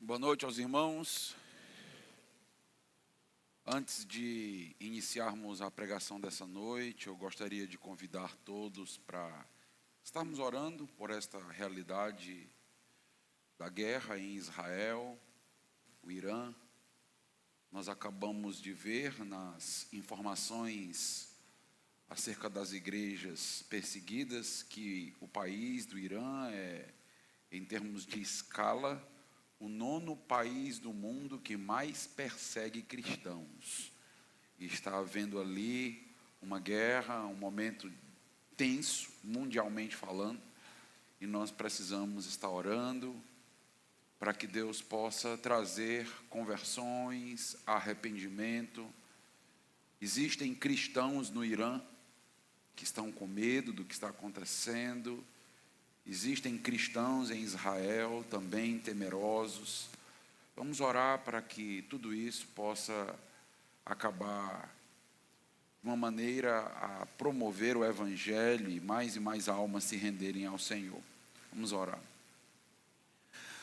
Boa noite aos irmãos. Antes de iniciarmos a pregação dessa noite, eu gostaria de convidar todos para estarmos orando por esta realidade da guerra em Israel, o Irã. Nós acabamos de ver nas informações acerca das igrejas perseguidas que o país do Irã é, em termos de escala, o 9º país do mundo que mais persegue cristãos. E está havendo ali uma guerra, um momento tenso, mundialmente falando, e nós precisamos estar orando para que Deus possa trazer conversões, arrependimento. Existem cristãos no Irã que estão com medo do que está acontecendo. Existem cristãos em Israel também temerosos. Vamos orar para que tudo isso possa acabar de uma maneira a promover o Evangelho e mais almas se renderem ao Senhor. Vamos orar.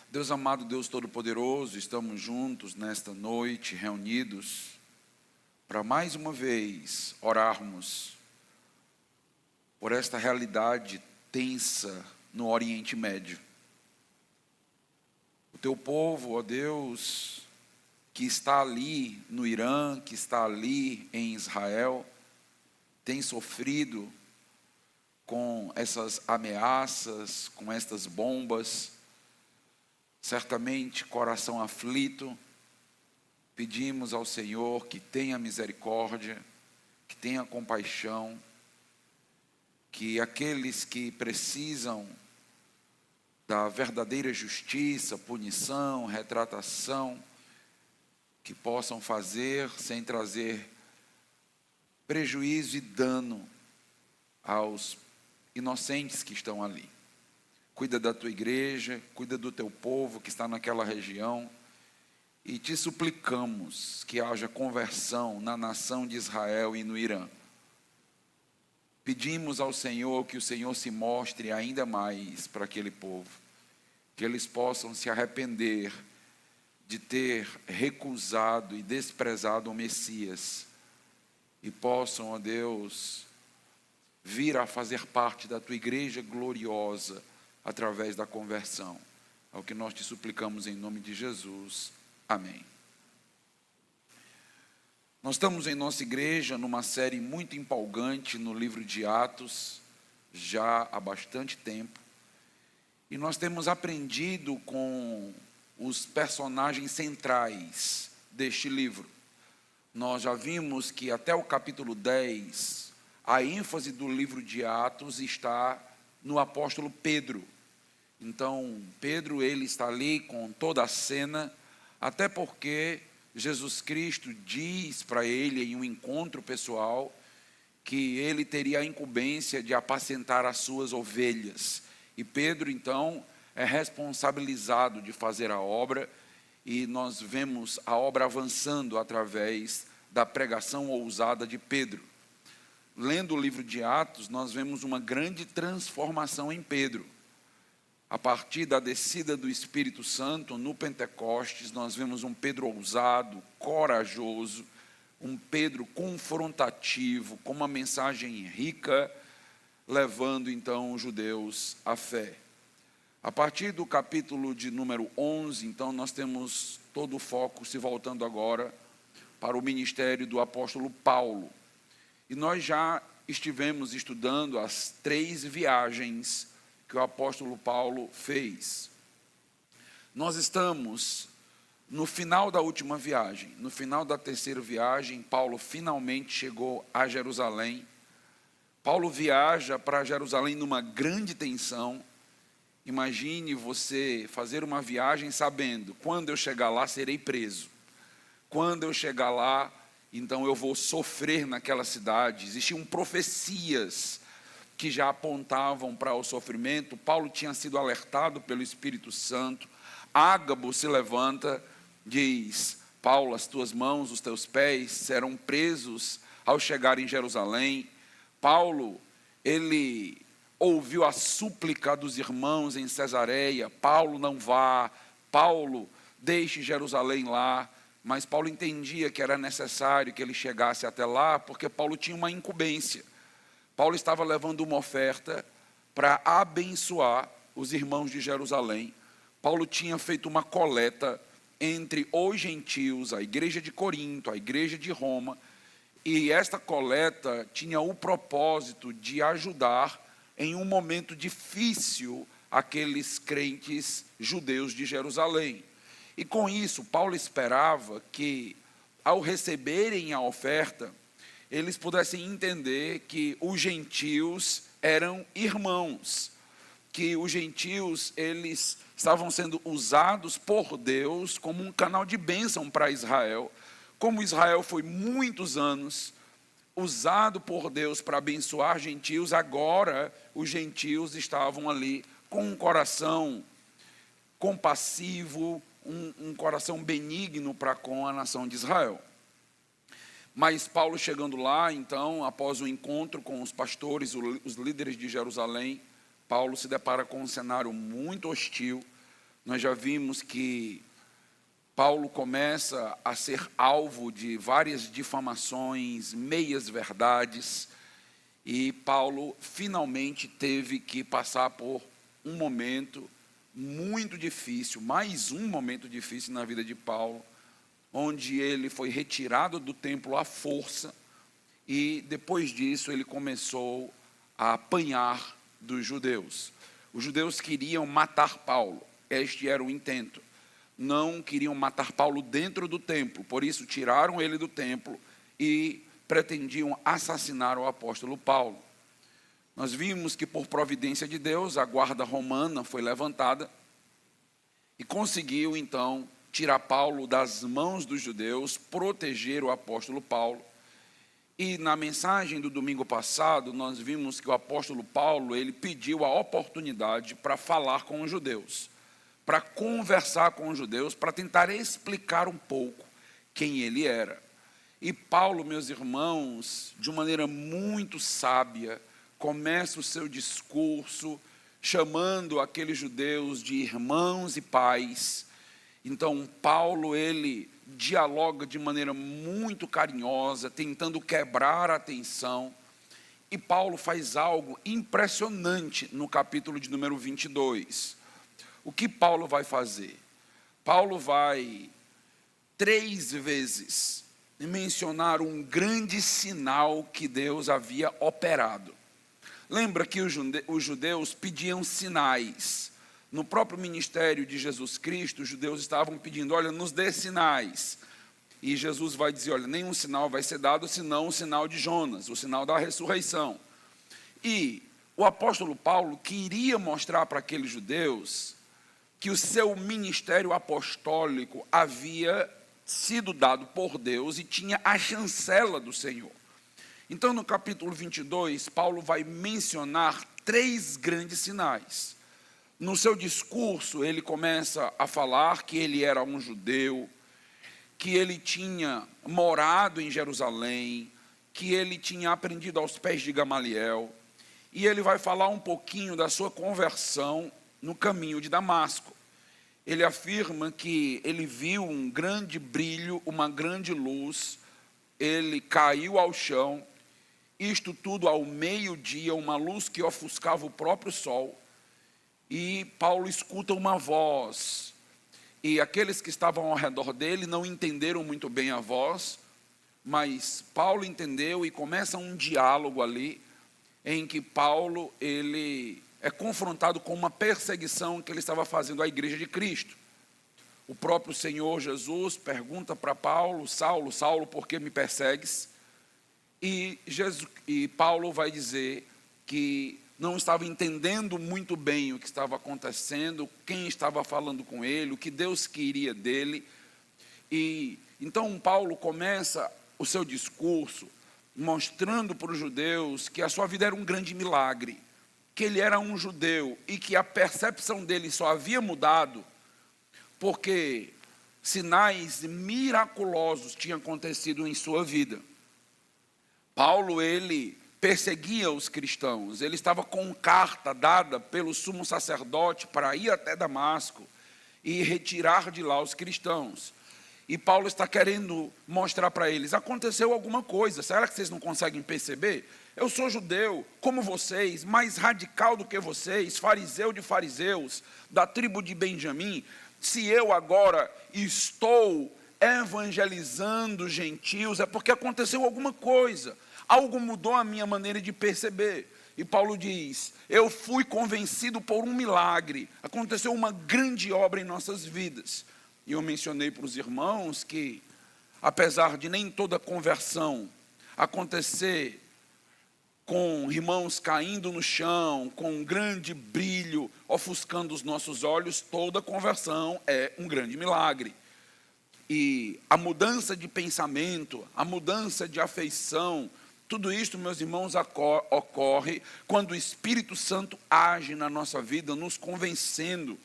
Deus amado, Deus Todo-Poderoso, estamos juntos nesta noite, reunidos, para mais uma vez orarmos por esta realidade tensa no Oriente Médio. O teu povo, ó Deus, que está ali no Irã, que está ali em Israel, tem sofrido com essas ameaças, com estas bombas, certamente coração aflito. Pedimos ao Senhor que tenha misericórdia, que tenha compaixão, que aqueles que precisam da verdadeira justiça, punição, retratação, que possam fazer sem trazer prejuízo e dano aos inocentes que estão ali. Cuida da tua igreja, cuida do teu povo que está naquela região, e te suplicamos que haja conversão na nação de Israel e no Irã. Pedimos ao Senhor que o Senhor se mostre ainda mais para aquele povo, que eles possam se arrepender de ter recusado e desprezado o Messias, e possam, ó Deus, vir a fazer parte da tua igreja gloriosa através da conversão. É o que nós te suplicamos em nome de Jesus. Amém. Nós estamos em nossa igreja numa série muito empolgante no livro de Atos, já há bastante tempo. E nós temos aprendido com os personagens centrais deste livro. Nós já vimos que até o capítulo 10, a ênfase do livro de Atos está no apóstolo Pedro. Então, Pedro, ele está ali com toda a cena, até porque Jesus Cristo diz para ele em um encontro pessoal que ele teria a incumbência de apacentar as suas ovelhas. E Pedro, então, é responsabilizado de fazer a obra, e nós vemos a obra avançando através da pregação ousada de Pedro. Lendo o livro de Atos, nós vemos uma grande transformação em Pedro. A partir da descida do Espírito Santo no Pentecostes, nós vemos um Pedro ousado, corajoso, um Pedro confrontativo, com uma mensagem rica, levando então os judeus à fé. A partir do capítulo de número 11, então, nós temos todo o foco se voltando agora para o ministério do apóstolo Paulo. E nós já estivemos estudando as 3 viagens que o apóstolo Paulo fez. Nós estamos no final da última viagem, no final da 3ª viagem. Paulo finalmente chegou a Jerusalém. Paulo viaja para Jerusalém numa grande tensão. Imagine você fazer uma viagem sabendo: quando eu chegar lá serei preso, quando eu chegar lá, então eu vou sofrer naquela cidade. Existiam profecias que já apontavam para o sofrimento. Paulo tinha sido alertado pelo Espírito Santo. Ágabo se levanta, diz: Paulo, as tuas mãos, os teus pés serão presos ao chegar em Jerusalém. Paulo, ele ouviu a súplica dos irmãos em Cesareia: Paulo, não vá. Paulo deixe Jerusalém lá. Mas Paulo entendia que era necessário que ele chegasse até lá, porque Paulo tinha uma incumbência. Paulo estava levando uma oferta para abençoar os irmãos de Jerusalém. Paulo tinha feito uma coleta entre os gentios, a igreja de Corinto, a igreja de Roma, e esta coleta tinha o propósito de ajudar em um momento difícil aqueles crentes judeus de Jerusalém. E com isso, Paulo esperava que, ao receberem a oferta, eles pudessem entender que os gentios eram irmãos, que os gentios, eles estavam sendo usados por Deus como um canal de bênção para Israel. Como Israel foi muitos anos usado por Deus para abençoar gentios, agora os gentios estavam ali com um coração compassivo, um coração benigno para com a nação de Israel. Mas Paulo chegando lá, então, após o encontro com os pastores, os líderes de Jerusalém, Paulo se depara com um cenário muito hostil. Nós já vimos que Paulo começa a ser alvo de várias difamações, meias verdades, e Paulo finalmente teve que passar por um momento muito difícil, mais um momento difícil na vida de Paulo, onde ele foi retirado do templo à força, e depois disso ele começou a apanhar dos judeus. Os judeus queriam matar Paulo, este era o intento. Não queriam matar Paulo dentro do templo, por isso tiraram ele do templo e pretendiam assassinar o apóstolo Paulo. Nós vimos que por providência de Deus, a guarda romana foi levantada e conseguiu então tirar Paulo das mãos dos judeus, proteger o apóstolo Paulo. E na mensagem do domingo passado, nós vimos que o apóstolo Paulo, ele pediu a oportunidade para falar com os judeus, para conversar com os judeus, para tentar explicar um pouco quem ele era. E Paulo, meus irmãos, de maneira muito sábia, começa o seu discurso chamando aqueles judeus de irmãos e pais. Então, Paulo, ele dialoga de maneira muito carinhosa, tentando quebrar a tensão. E Paulo faz algo impressionante no capítulo de número 22. O que Paulo vai fazer? Paulo vai 3 vezes mencionar um grande sinal que Deus havia operado. Lembra que os judeus pediam sinais. No próprio ministério de Jesus Cristo, os judeus estavam pedindo, olha, nos dê sinais. E Jesus vai dizer, olha, nenhum sinal vai ser dado, senão o sinal de Jonas, o sinal da ressurreição. E o apóstolo Paulo queria mostrar para aqueles judeus que o seu ministério apostólico havia sido dado por Deus e tinha a chancela do Senhor. Então, no capítulo 22, Paulo vai mencionar 3 grandes sinais. No seu discurso, ele começa a falar que ele era um judeu, que ele tinha morado em Jerusalém, que ele tinha aprendido aos pés de Gamaliel, e ele vai falar um pouquinho da sua conversão no caminho de Damasco. Ele afirma que ele viu um grande brilho, uma grande luz, ele caiu ao chão, isto tudo ao meio-dia, uma luz que ofuscava o próprio sol, e Paulo escuta uma voz, e aqueles que estavam ao redor dele não entenderam muito bem a voz, mas Paulo entendeu e começa um diálogo ali, em que Paulo, ele é confrontado com uma perseguição que ele estava fazendo à igreja de Cristo. O próprio Senhor Jesus pergunta para Paulo, Saulo, Saulo, por que me persegues? E Paulo vai dizer que não estava entendendo muito bem o que estava acontecendo, quem estava falando com ele, o que Deus queria dele. E então Paulo começa o seu discurso mostrando para os judeus que a sua vida era um grande milagre, que ele era um judeu e que a percepção dele só havia mudado porque sinais miraculosos tinham acontecido em sua vida. Paulo, ele perseguia os cristãos, ele estava com carta dada pelo sumo sacerdote para ir até Damasco, e retirar de lá os cristãos. E Paulo está querendo mostrar para eles, aconteceu alguma coisa, será que vocês não conseguem perceber? Eu sou judeu, como vocês, mais radical do que vocês, fariseu de fariseus, da tribo de Benjamim. Se eu agora estou evangelizando gentios, é porque aconteceu alguma coisa, algo mudou a minha maneira de perceber. E Paulo diz, eu fui convencido por um milagre, aconteceu uma grande obra em nossas vidas. E eu mencionei para os irmãos que, apesar de nem toda conversão acontecer com irmãos caindo no chão, com um grande brilho ofuscando os nossos olhos, toda conversão é um grande milagre. E a mudança de pensamento, a mudança de afeição, tudo isso, meus irmãos, ocorre quando o Espírito Santo age na nossa vida, nos convencendo.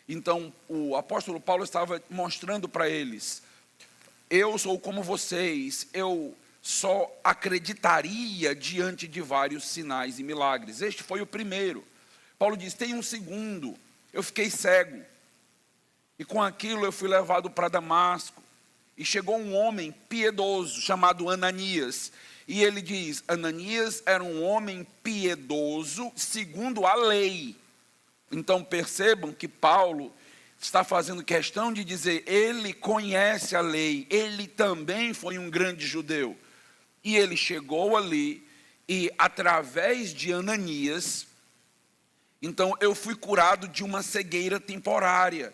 Então, o apóstolo Paulo estava mostrando para eles, eu sou como vocês, eu só acreditaria diante de vários sinais e milagres. Este foi o primeiro. Paulo diz, tem um segundo, eu fiquei cego, e com aquilo eu fui levado para Damasco, e chegou um homem piedoso, chamado Ananias, e ele diz, Ananias era um homem piedoso, segundo a lei. Então percebam que Paulo está fazendo questão de dizer, ele conhece a lei, ele também foi um grande judeu. E ele chegou ali, e através de Ananias, então eu fui curado de uma cegueira temporária.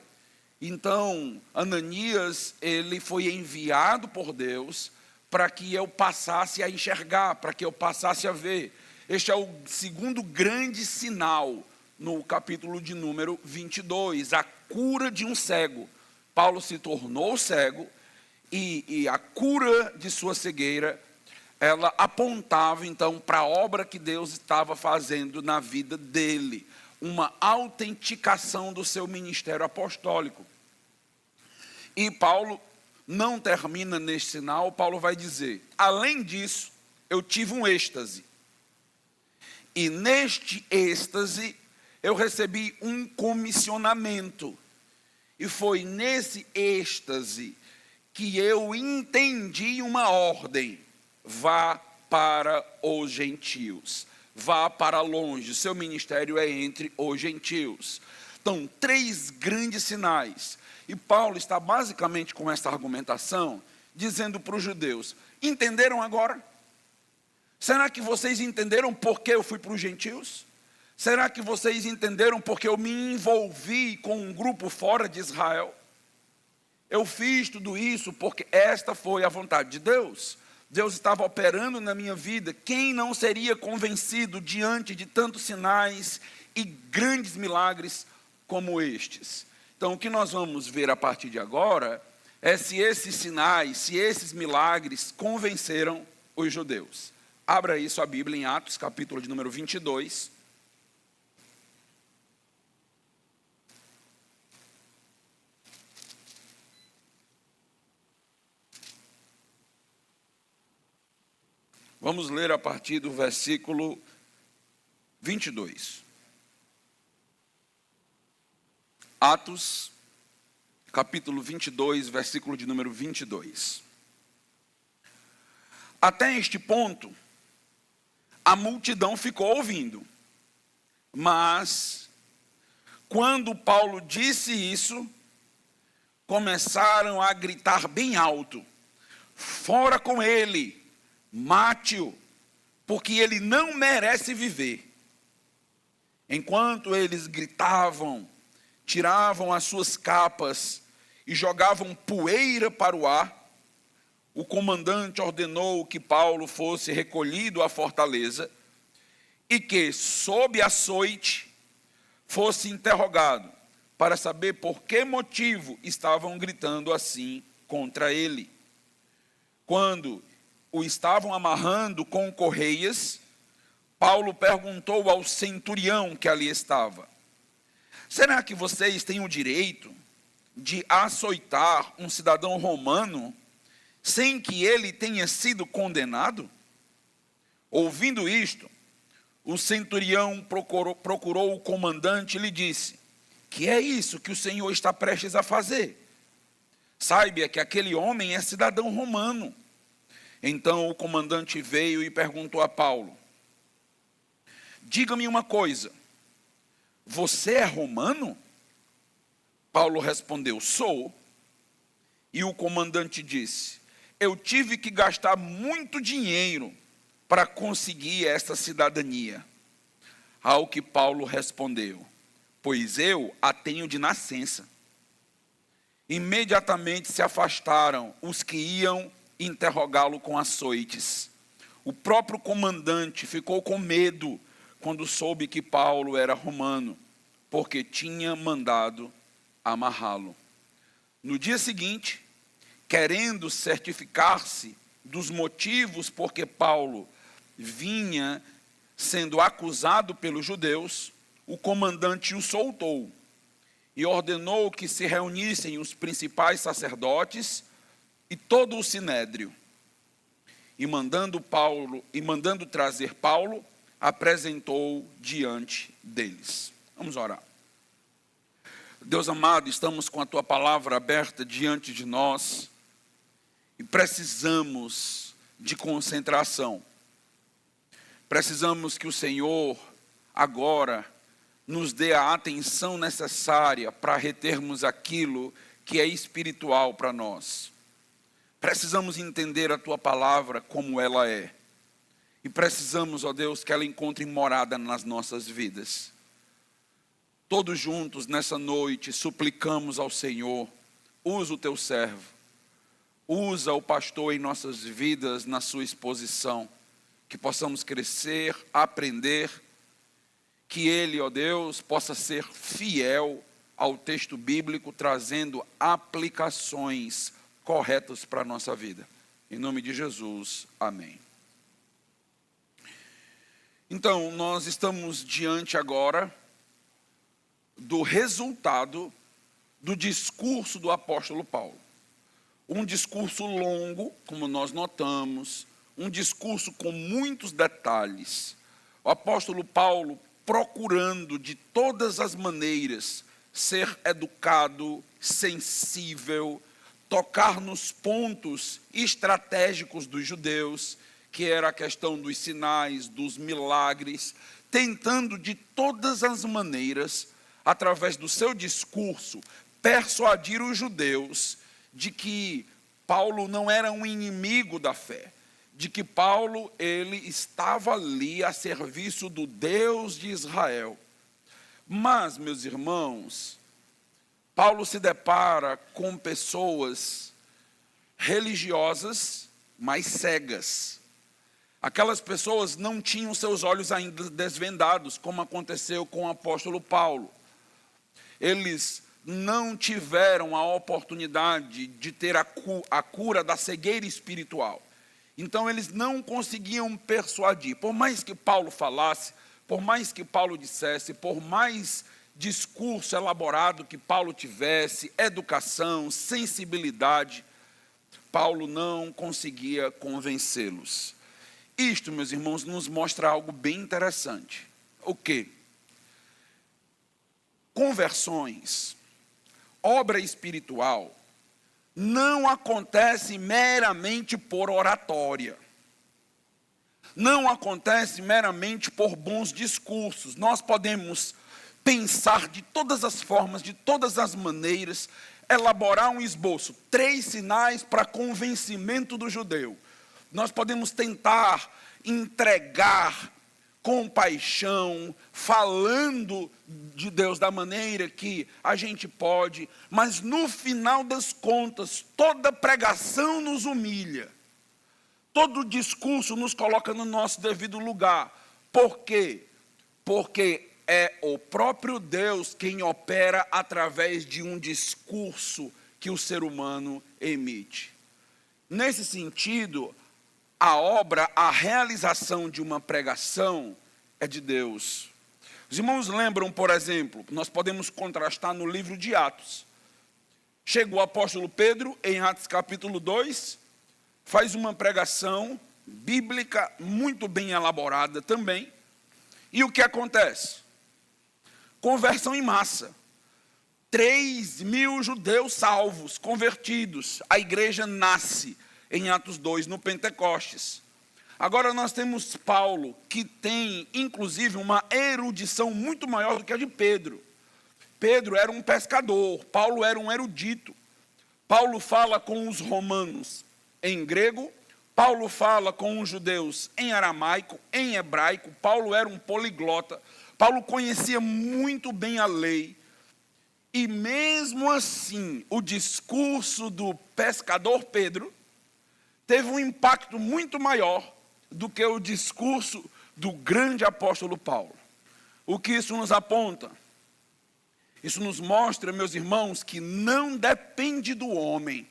Então, Ananias, ele foi enviado por Deus para que eu passasse a enxergar, para que eu passasse a ver. Este é o segundo grande sinal no capítulo de número 22, a cura de um cego. Paulo se tornou cego e a cura de sua cegueira, ela apontava então para a obra que Deus estava fazendo na vida dele, uma autenticação do seu ministério apostólico. E Paulo não termina neste sinal, Paulo vai dizer, além disso, eu tive um êxtase. E neste êxtase, eu recebi um comissionamento. E foi nesse êxtase que eu entendi uma ordem. Vá para os gentios. Vá para longe. Seu ministério é entre os gentios. Então, 3 grandes sinais. E Paulo está basicamente com essa argumentação, dizendo para os judeus, entenderam agora? Será que vocês entenderam por que eu fui para os gentios? Será que vocês entenderam porque eu me envolvi com um grupo fora de Israel? Eu fiz tudo isso porque esta foi a vontade de Deus. Deus estava operando na minha vida. Quem não seria convencido diante de tantos sinais e grandes milagres como estes? Então, o que nós vamos ver a partir de agora é se esses sinais, se esses milagres convenceram os judeus. Abra aí sua Bíblia em Atos, capítulo de número 22. Vamos ler a partir do versículo 22. Atos, capítulo 22, versículo de número 22. Até este ponto, a multidão ficou ouvindo. Mas, quando Paulo disse isso, começaram a gritar bem alto, fora com ele, mate-o, porque ele não merece viver. Enquanto eles gritavam, tiravam as suas capas e jogavam poeira para o ar, o comandante ordenou que Paulo fosse recolhido à fortaleza e que, sob açoite, fosse interrogado para saber por que motivo estavam gritando assim contra ele. Quando o estavam amarrando com correias, Paulo perguntou ao centurião que ali estava, será que vocês têm o direito de açoitar um cidadão romano sem que ele tenha sido condenado? Ouvindo isto, o centurião procurou o comandante e lhe disse, que é isso que o Senhor está prestes a fazer. Saiba que aquele homem é cidadão romano. Então o comandante veio e perguntou a Paulo: diga-me uma coisa, você é romano? Paulo respondeu: sou. E o comandante disse: eu tive que gastar muito dinheiro para conseguir esta cidadania. Ao que Paulo respondeu: pois eu a tenho de nascença. Imediatamente se afastaram os que iam interrogá-lo com açoites. O próprio comandante ficou com medo quando soube que Paulo era romano, porque tinha mandado amarrá-lo. No dia seguinte, querendo certificar-se dos motivos por que Paulo vinha sendo acusado pelos judeus, o comandante o soltou e ordenou que se reunissem os principais sacerdotes e todo o sinédrio. E mandando trazer Paulo, apresentou diante deles. Vamos orar. Deus amado, estamos com a tua palavra aberta diante de nós e precisamos de concentração. Precisamos que o Senhor agora nos dê a atenção necessária para retermos aquilo que é espiritual para nós. Precisamos entender a tua palavra como ela é. E precisamos, ó Deus, que ela encontre morada nas nossas vidas. Todos juntos nessa noite suplicamos ao Senhor: usa o teu servo, usa o pastor em nossas vidas na sua exposição, que possamos crescer, aprender, que ele, ó Deus, possa ser fiel ao texto bíblico, trazendo aplicações corretas para a nossa vida. Em nome de Jesus, amém. Então, nós estamos diante agora do resultado do discurso do apóstolo Paulo. Um discurso longo, como nós notamos, um discurso com muitos detalhes. O apóstolo Paulo procurando de todas as maneiras ser educado, sensível, tocar nos pontos estratégicos dos judeus, que era a questão dos sinais, dos milagres, tentando de todas as maneiras, através do seu discurso, persuadir os judeus de que Paulo não era um inimigo da fé, de que Paulo ele estava ali a serviço do Deus de Israel. Mas, meus irmãos, Paulo se depara com pessoas religiosas, mas cegas. Aquelas pessoas não tinham seus olhos ainda desvendados, como aconteceu com o apóstolo Paulo. Eles não tiveram a oportunidade de ter a cura da cegueira espiritual. Então eles não conseguiam persuadir. Por mais que Paulo falasse, por mais que Paulo dissesse, por mais discurso elaborado que Paulo tivesse, educação, sensibilidade, Paulo não conseguia convencê-los. Isto, meus irmãos, nos mostra algo bem interessante. O quê? Conversões, obra espiritual, não acontece meramente por oratória. Não acontece meramente por bons discursos. Nós podemos pensar de todas as formas, de todas as maneiras, elaborar um esboço, 3 sinais para convencimento do judeu. Nós podemos tentar entregar com paixão, falando de Deus da maneira que a gente pode, mas no final das contas, toda pregação nos humilha, todo discurso nos coloca no nosso devido lugar. Por quê? Porque é o próprio Deus quem opera através de um discurso que o ser humano emite. Nesse sentido, a realização de uma pregação é de Deus. Os irmãos lembram, por exemplo, nós podemos contrastar no livro de Atos. Chega o apóstolo Pedro, em Atos capítulo 2, faz uma pregação bíblica muito bem elaborada também. E o que acontece? Conversão em massa. 3.000 judeus salvos, convertidos. A igreja nasce em Atos 2, no Pentecostes. Agora nós temos Paulo, que tem inclusive uma erudição muito maior do que a de Pedro. Pedro era um pescador, Paulo era um erudito. Paulo fala com os romanos em grego, Paulo fala com os judeus em aramaico, em hebraico. Paulo era um poliglota. Paulo conhecia muito bem a lei. E mesmo assim, o discurso do pescador Pedro teve um impacto muito maior do que o discurso do grande apóstolo Paulo. O que isso nos aponta? Isso nos mostra, meus irmãos, que não depende do homem.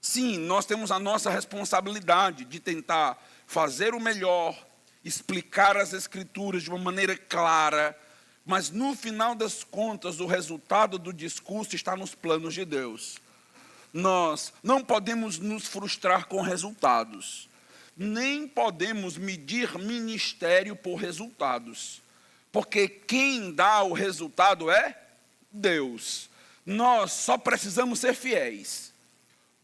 Sim, nós temos a nossa responsabilidade de tentar fazer o melhor, explicar as Escrituras de uma maneira clara, mas no final das contas, o resultado do discurso está nos planos de Deus. Nós não podemos nos frustrar com resultados, nem podemos medir ministério por resultados, porque quem dá o resultado é Deus. Nós só precisamos ser fiéis.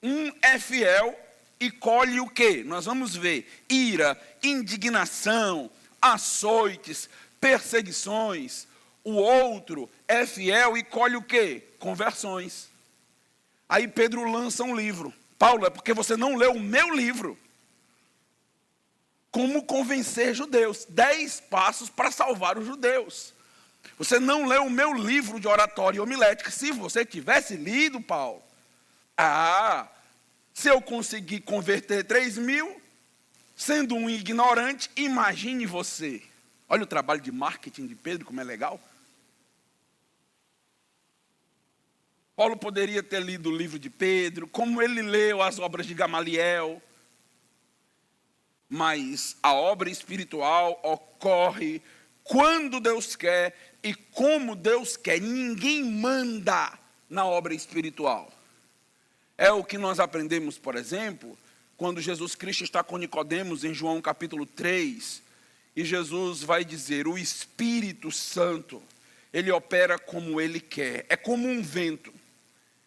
Um é fiel e colhe o quê? Nós vamos ver ira, indignação, açoites, perseguições. O outro é fiel e colhe o quê? Conversões. Aí Pedro lança um livro. Paulo, é porque você não leu o meu livro. Como convencer judeus. 10 passos para salvar os judeus. Você não leu o meu livro de oratória e homilética. Se você tivesse lido, Paulo, se eu conseguir converter 3.000, sendo um ignorante, imagine você. Olha o trabalho de marketing de Pedro, como é legal. Paulo poderia ter lido o livro de Pedro, como ele leu as obras de Gamaliel. Mas a obra espiritual ocorre quando Deus quer e como Deus quer. Ninguém manda na obra espiritual. É o que nós aprendemos, por exemplo, quando Jesus Cristo está com Nicodemos em João capítulo 3, e Jesus vai dizer, o Espírito Santo, ele opera como ele quer, é como um vento.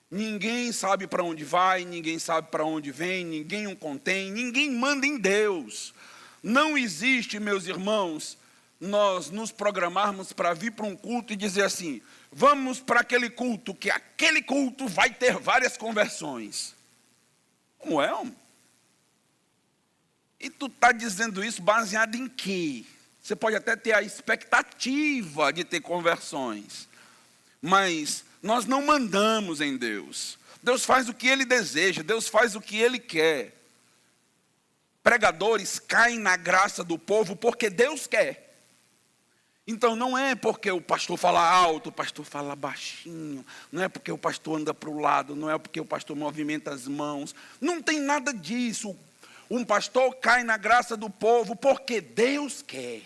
Ninguém sabe para onde vai, ninguém sabe para onde vem, ninguém o contém, ninguém manda em Deus. Não existe, meus irmãos, nós nos programarmos para vir para um culto e dizer assim, vamos para aquele culto, que aquele culto vai ter várias conversões. Como é, homem? E tu está dizendo isso baseado em quê? Você pode até ter a expectativa de ter conversões, mas nós não mandamos em Deus. Deus faz o que Ele deseja, Deus faz o que Ele quer. Pregadores caem na graça do povo porque Deus quer. Então não é porque o pastor fala alto, o pastor fala baixinho, não é porque o pastor anda para o lado, não é porque o pastor movimenta as mãos, não tem nada disso. Um pastor cai na graça do povo porque Deus quer.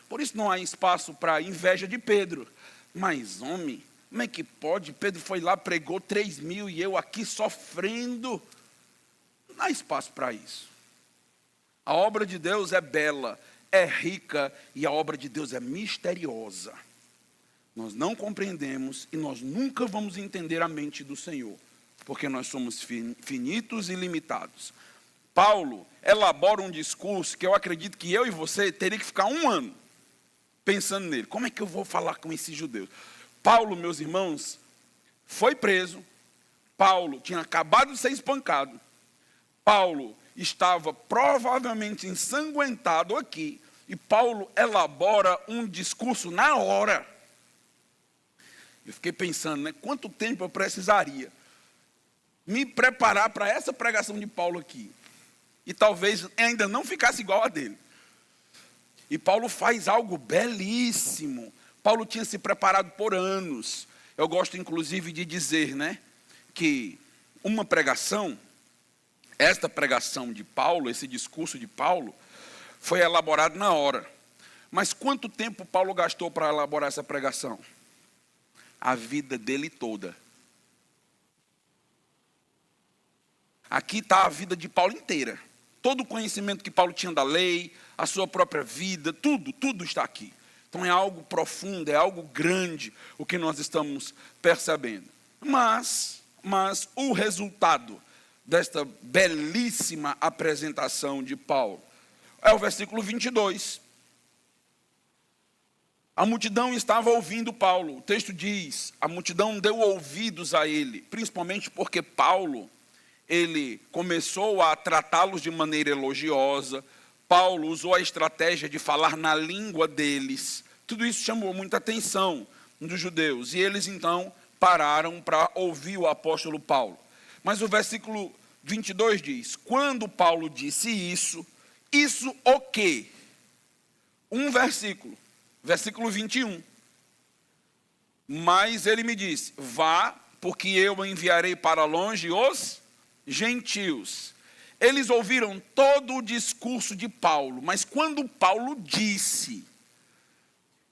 Por isso não há espaço para inveja de Pedro. Mas homem, como é que pode? Pedro foi lá, pregou 3.000 e eu aqui sofrendo. Não há espaço para isso. A obra de Deus é bela, é rica e a obra de Deus é misteriosa. Nós não compreendemos e nós nunca vamos entender a mente do Senhor, porque nós somos finitos e limitados. Paulo elabora um discurso que eu acredito que eu e você teria que ficar 1 ano pensando nele. Como é que eu vou falar com esses judeus? Paulo, meus irmãos, foi preso. Paulo tinha acabado de ser espancado. Paulo estava provavelmente ensanguentado aqui. E Paulo elabora um discurso na hora. Eu fiquei pensando, né? Quanto tempo eu precisaria me preparar para essa pregação de Paulo aqui. E talvez ainda não ficasse igual a dele. E Paulo faz algo belíssimo. Paulo tinha se preparado por anos. Eu gosto inclusive de dizer, né, que uma pregação, esta pregação de Paulo, esse discurso de Paulo, foi elaborado na hora. Mas quanto tempo Paulo gastou para elaborar essa pregação? A vida dele toda. Aqui está a vida de Paulo inteira. Todo o conhecimento que Paulo tinha da lei, a sua própria vida, tudo está aqui. Então é algo profundo, é algo grande o que nós estamos percebendo. Mas o resultado desta belíssima apresentação de Paulo é o versículo 22. A multidão estava ouvindo Paulo. O texto diz, a multidão deu ouvidos a ele, principalmente porque Paulo, ele começou a tratá-los de maneira elogiosa. Paulo usou a estratégia de falar na língua deles. Tudo isso chamou muita atenção dos judeus. E eles, então, pararam para ouvir o apóstolo Paulo. Mas o versículo 22 diz, quando Paulo disse isso o quê? Um versículo. Versículo 21. Mas ele me disse, vá, porque eu enviarei para longe os gentios. Eles ouviram todo o discurso de Paulo, mas quando Paulo disse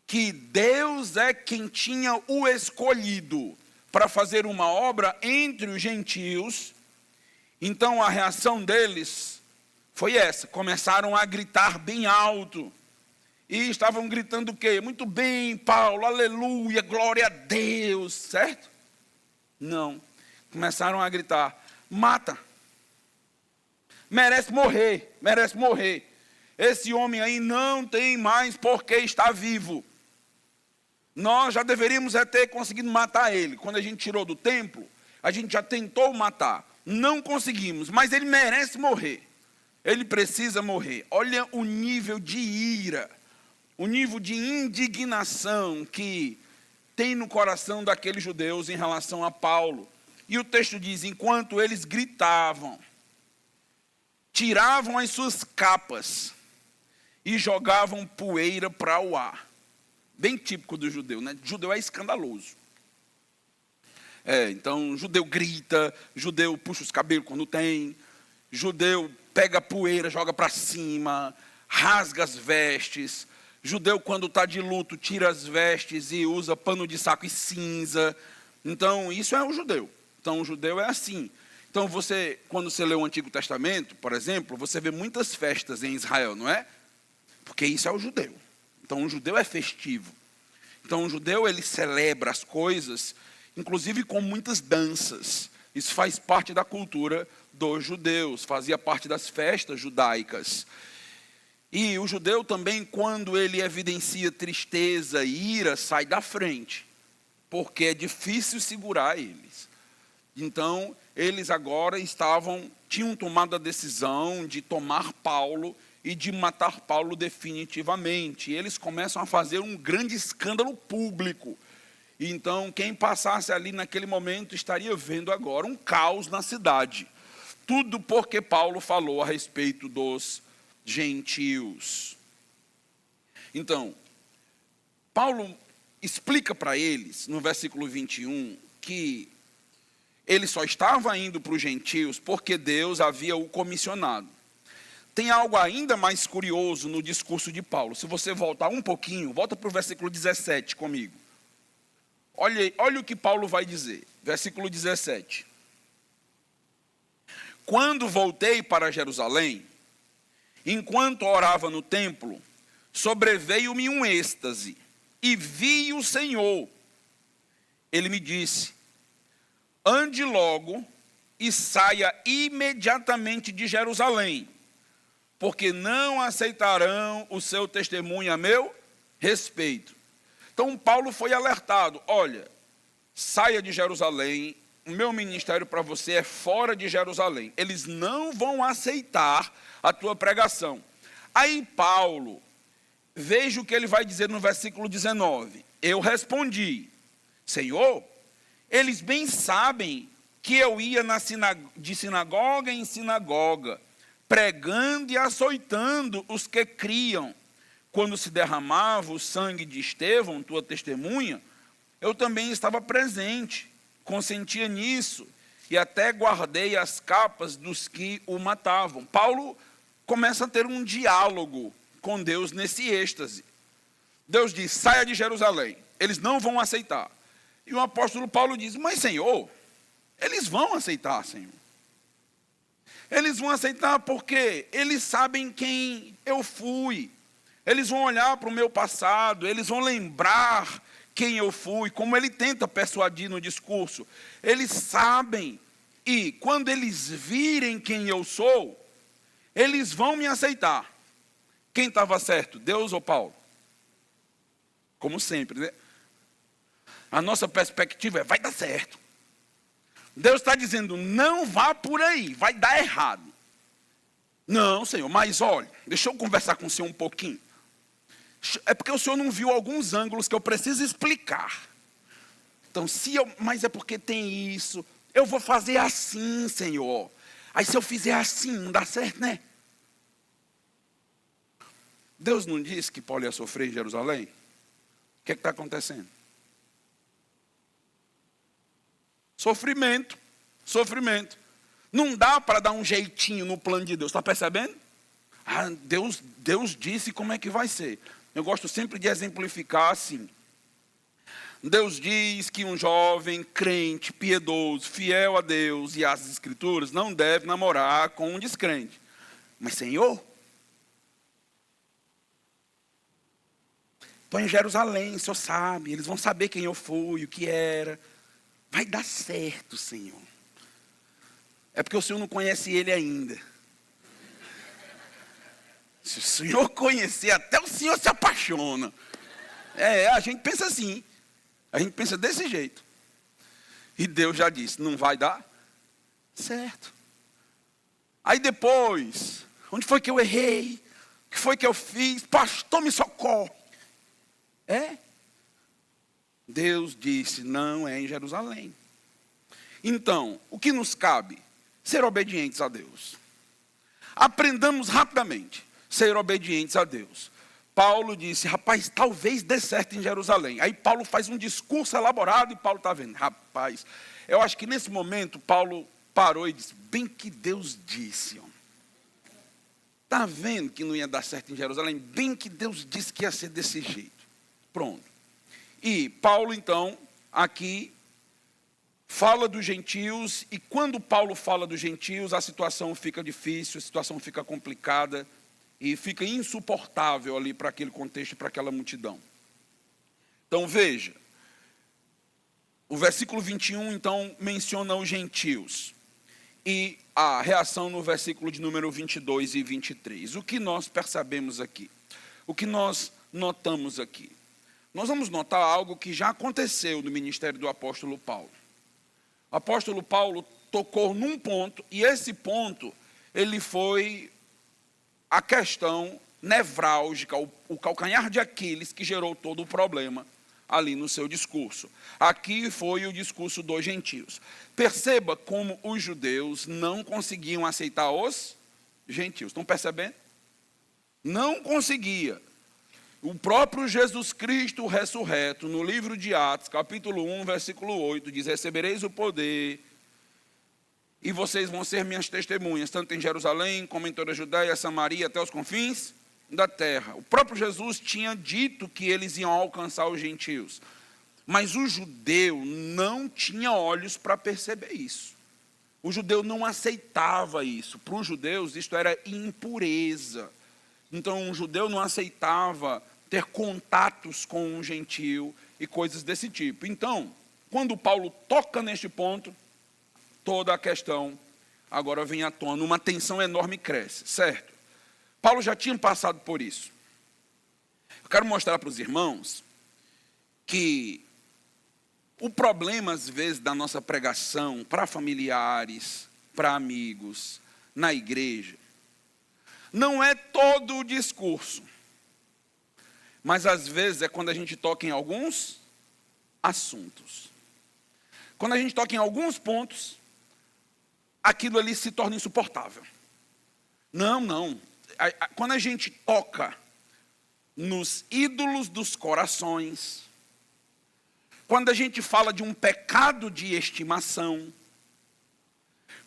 que Deus é quem tinha o escolhido para fazer uma obra entre os gentios, então a reação deles foi essa, começaram a gritar bem alto, e estavam gritando o quê? Muito bem, Paulo, aleluia, glória a Deus, certo? Não, começaram a gritar, mata, merece morrer, esse homem aí não tem mais por que estar vivo, nós já deveríamos ter conseguido matar ele, quando a gente tirou do templo, a gente já tentou matar, não conseguimos, mas ele merece morrer, ele precisa morrer. Olha o nível de ira, o nível de indignação que tem no coração daqueles judeus em relação a Paulo. E o texto diz, enquanto eles gritavam, tiravam as suas capas e jogavam poeira para o ar. Bem típico do judeu, né? Judeu é escandaloso. Então, judeu grita, judeu puxa os cabelos quando tem, judeu pega poeira, joga para cima, rasga as vestes. Judeu, quando está de luto, tira as vestes e usa pano de saco e cinza. Então, isso é o judeu. Então, o judeu é assim. Então, quando você lê o Antigo Testamento, por exemplo, você vê muitas festas em Israel, não é? Porque isso é o judeu. Então, o judeu é festivo. Então, o judeu, ele celebra as coisas, inclusive com muitas danças. Isso faz parte da cultura dos judeus, fazia parte das festas judaicas. E o judeu também, quando ele evidencia tristeza e ira, sai da frente, porque é difícil segurar eles. Então, eles agora tinham tomado a decisão de tomar Paulo e de matar Paulo definitivamente. E eles começam a fazer um grande escândalo público. Então, quem passasse ali naquele momento estaria vendo agora um caos na cidade. Tudo porque Paulo falou a respeito dos gentios. Então, Paulo explica para eles, no versículo 21, que ele só estava indo para os gentios porque Deus havia o comissionado. Tem algo ainda mais curioso no discurso de Paulo. Se você voltar um pouquinho, volta para o versículo 17 comigo. Olha o que Paulo vai dizer. Versículo 17. Quando voltei para Jerusalém, enquanto orava no templo, sobreveio-me um êxtase e vi o Senhor. Ele me disse, ande logo e saia imediatamente de Jerusalém, porque não aceitarão o seu testemunho a meu respeito. Então Paulo foi alertado, olha, saia de Jerusalém, o meu ministério para você é fora de Jerusalém. Eles não vão aceitar a tua pregação. Aí Paulo, veja o que ele vai dizer no versículo 19. Eu respondi, Senhor, eles bem sabem que eu ia de sinagoga em sinagoga, pregando e açoitando os que criam. Quando se derramava o sangue de Estevão, tua testemunha, eu também estava presente, consentia nisso, e até guardei as capas dos que o matavam. Paulo começa a ter um diálogo com Deus nesse êxtase. Deus diz, saia de Jerusalém, eles não vão aceitar. E o apóstolo Paulo diz, mas Senhor, eles vão aceitar, Senhor. Eles vão aceitar porque eles sabem quem eu fui. eles vão olhar para o meu passado, eles vão lembrar quem eu fui, como ele tenta persuadir no discurso. Eles sabem, e quando eles virem quem eu sou, eles vão me aceitar. Quem estava certo, Deus ou Paulo? Como sempre, né? A nossa perspectiva é, vai dar certo. Deus está dizendo, não vá por aí, vai dar errado. Não, Senhor, mas olha, deixa eu conversar com o Senhor um pouquinho. É porque o Senhor não viu alguns ângulos que eu preciso explicar. Então, mas é porque tem isso, eu vou fazer assim, Senhor. Aí se eu fizer assim, não dá certo, né? Deus não disse que Paulo ia sofrer em Jerusalém? O que está acontecendo? Sofrimento, sofrimento. Não dá para dar um jeitinho no plano de Deus, está percebendo? Deus disse como é que vai ser. Eu gosto sempre de exemplificar assim. Deus diz que um jovem crente, piedoso, fiel a Deus e às Escrituras, não deve namorar com um descrente. Mas, Senhor, estou em Jerusalém, o Senhor sabe, eles vão saber quem eu fui, o que era. Vai dar certo, Senhor. É porque o Senhor não conhece ele ainda. Se o Senhor conhecer, até o Senhor se apaixona. A gente pensa assim. A gente pensa desse jeito. E Deus já disse, não vai dar certo. Aí depois, onde foi que eu errei? O que foi que eu fiz? Pastor, me socorre. Deus disse, não é em Jerusalém. Então, o que nos cabe? Ser obedientes a Deus. Aprendamos rapidamente. Ser obedientes a Deus. Paulo disse, rapaz, talvez dê certo em Jerusalém. Aí Paulo faz um discurso elaborado e Paulo está vendo. Rapaz, eu acho que nesse momento Paulo parou e disse, bem que Deus disse. Está vendo que não ia dar certo em Jerusalém? Bem que Deus disse que ia ser desse jeito. Pronto. E Paulo então, aqui, fala dos gentios. E quando Paulo fala dos gentios, a situação fica difícil, a situação fica complicada. E fica insuportável ali para aquele contexto, para aquela multidão. Então veja, o versículo 21 então menciona os gentios. E a reação no versículo de número 22 e 23. O que nós percebemos aqui? O que nós notamos aqui? Nós vamos notar algo que já aconteceu no ministério do apóstolo Paulo. O apóstolo Paulo tocou num ponto, e esse ponto, ele foi a questão nevrálgica, o calcanhar de Aquiles que gerou todo o problema ali no seu discurso. Aqui foi o discurso dos gentios. Perceba como os judeus não conseguiam aceitar os gentios. Estão percebendo? Não conseguia. O próprio Jesus Cristo ressurreto, no livro de Atos, capítulo 1, versículo 8, diz, recebereis o poder e vocês vão ser minhas testemunhas, tanto em Jerusalém, como em toda a Judéia, Samaria, até os confins da terra. O próprio Jesus tinha dito que eles iam alcançar os gentios. Mas o judeu não tinha olhos para perceber isso. O judeu não aceitava isso. Para os judeus, isto era impureza. Então, o judeu não aceitava ter contatos com um gentio e coisas desse tipo. Então, quando Paulo toca neste ponto, toda a questão agora vem à tona, uma tensão enorme cresce, certo? Paulo já tinha passado por isso. Eu quero mostrar para os irmãos que o problema, às vezes, da nossa pregação para familiares, para amigos, na igreja, não é todo o discurso, mas às vezes é quando a gente toca em alguns assuntos. Quando a gente toca em alguns pontos, aquilo ali se torna insuportável. Não. Quando a gente toca nos ídolos dos corações, quando a gente fala de um pecado de estimação,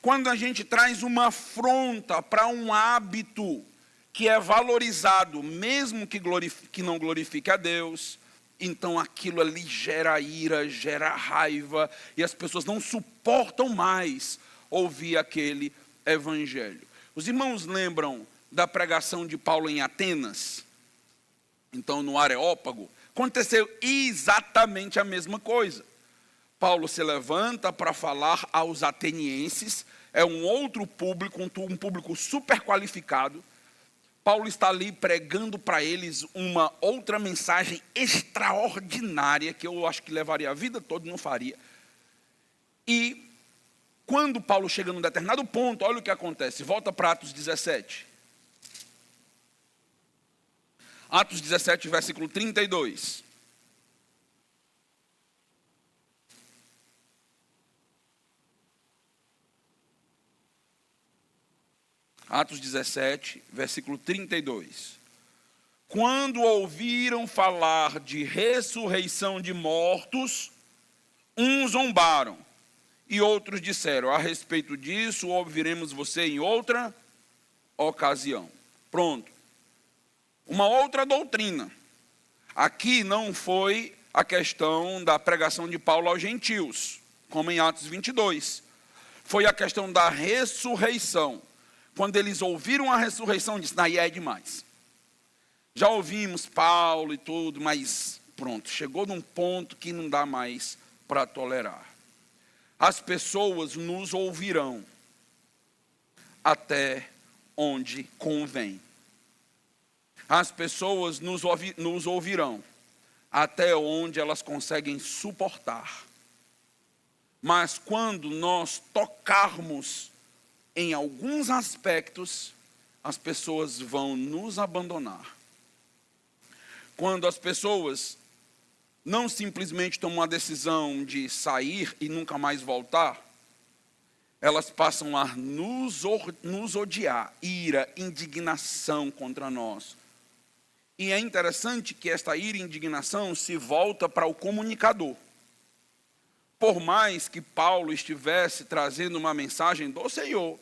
quando a gente traz uma afronta para um hábito que é valorizado, mesmo que não glorifique a Deus, então aquilo ali gera ira, gera raiva, e as pessoas não suportam mais ouvir aquele evangelho. Os irmãos lembram da pregação de Paulo em Atenas? então no Areópago, aconteceu exatamente a mesma coisa. Paulo se levanta para falar aos atenienses, é um outro público, um público super qualificado. Paulo está ali pregando para eles uma outra mensagem extraordinária, que eu acho que levaria a vida toda e não faria. E quando Paulo chega num determinado ponto, olha o que acontece, volta para Atos 17. Atos 17, versículo 32. Atos 17, versículo 32. Quando ouviram falar de ressurreição de mortos, uns zombaram e outros disseram: a respeito disso ouviremos você em outra ocasião. Pronto. Uma outra doutrina. Aqui não foi a questão da pregação de Paulo aos gentios, como em Atos 22. Foi a questão da ressurreição. Quando eles ouviram a ressurreição, disseram: aí é demais. Já ouvimos Paulo e tudo, mas pronto, chegou num ponto que não dá mais para tolerar. As pessoas nos ouvirão até onde convém. As pessoas nos ouvirão até onde elas conseguem suportar. Mas quando nós tocarmos em alguns aspectos, as pessoas vão nos abandonar. Quando as pessoas não simplesmente tomam a decisão de sair e nunca mais voltar, elas passam a nos odiar, ira, indignação contra nós. E é interessante que esta ira e indignação se volta para o comunicador. Por mais que Paulo estivesse trazendo uma mensagem do Senhor,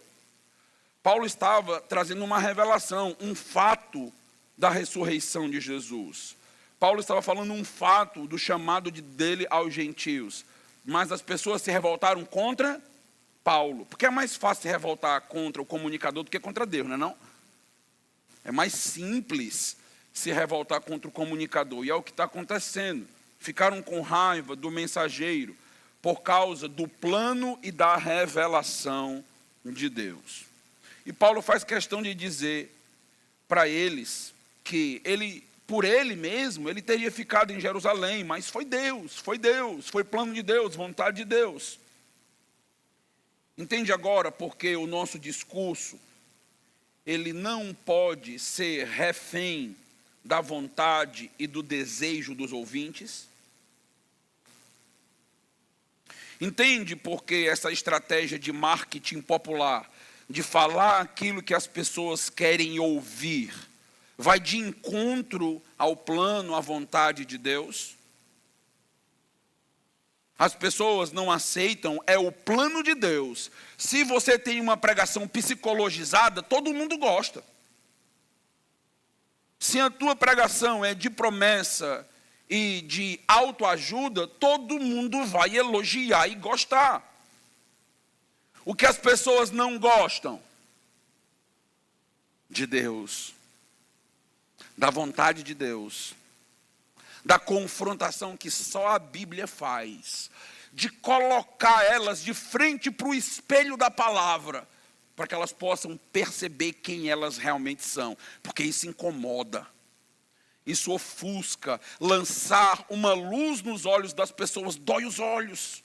Paulo estava trazendo uma revelação, um fato da ressurreição de Jesus. Paulo estava falando um fato do chamado dele aos gentios. Mas as pessoas se revoltaram contra Paulo. Porque é mais fácil se revoltar contra o comunicador do que contra Deus, não é não? É mais simples se revoltar contra o comunicador. E é o que está acontecendo. Ficaram com raiva do mensageiro por causa do plano e da revelação de Deus. E Paulo faz questão de dizer para eles que por ele mesmo, ele teria ficado em Jerusalém, mas foi Deus, foi plano de Deus, vontade de Deus. Entende agora porque o nosso discurso, ele não pode ser refém da vontade e do desejo dos ouvintes? Entende porque essa estratégia de marketing popular, de falar aquilo que as pessoas querem ouvir, vai de encontro ao plano, à vontade de Deus? As pessoas não aceitam, é o plano de Deus. Se você tem uma pregação psicologizada, todo mundo gosta. Se a tua pregação é de promessa e de autoajuda, todo mundo vai elogiar e gostar. O que as pessoas não gostam? De Deus, da vontade de Deus, da confrontação que só a Bíblia faz, de colocar elas de frente para o espelho da palavra, para que elas possam perceber quem elas realmente são, porque isso incomoda. Isso ofusca, lançar uma luz nos olhos das pessoas, dói os olhos.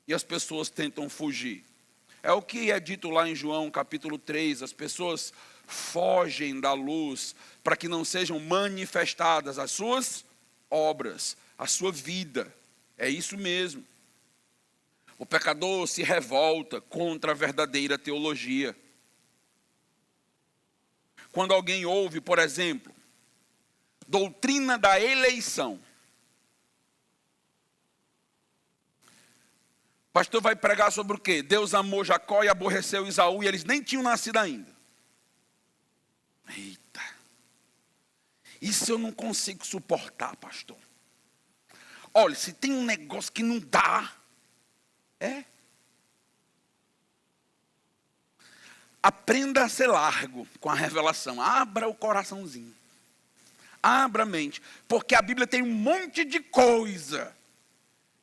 E as pessoas tentam fugir. É o que é dito lá em João capítulo 3, as pessoas fogem da luz para que não sejam manifestadas as suas obras, a sua vida. É isso mesmo. O pecador se revolta contra a verdadeira teologia. Quando alguém ouve, por exemplo, doutrina da eleição. O pastor vai pregar sobre o quê? Deus amou Jacó e aborreceu Esaú, e eles nem tinham nascido ainda. Eita. Isso eu não consigo suportar, pastor. Olha, se tem um negócio que não dá, aprenda a ser largo com a revelação. Abra o coraçãozinho. Abra a mente, porque a Bíblia tem um monte de coisa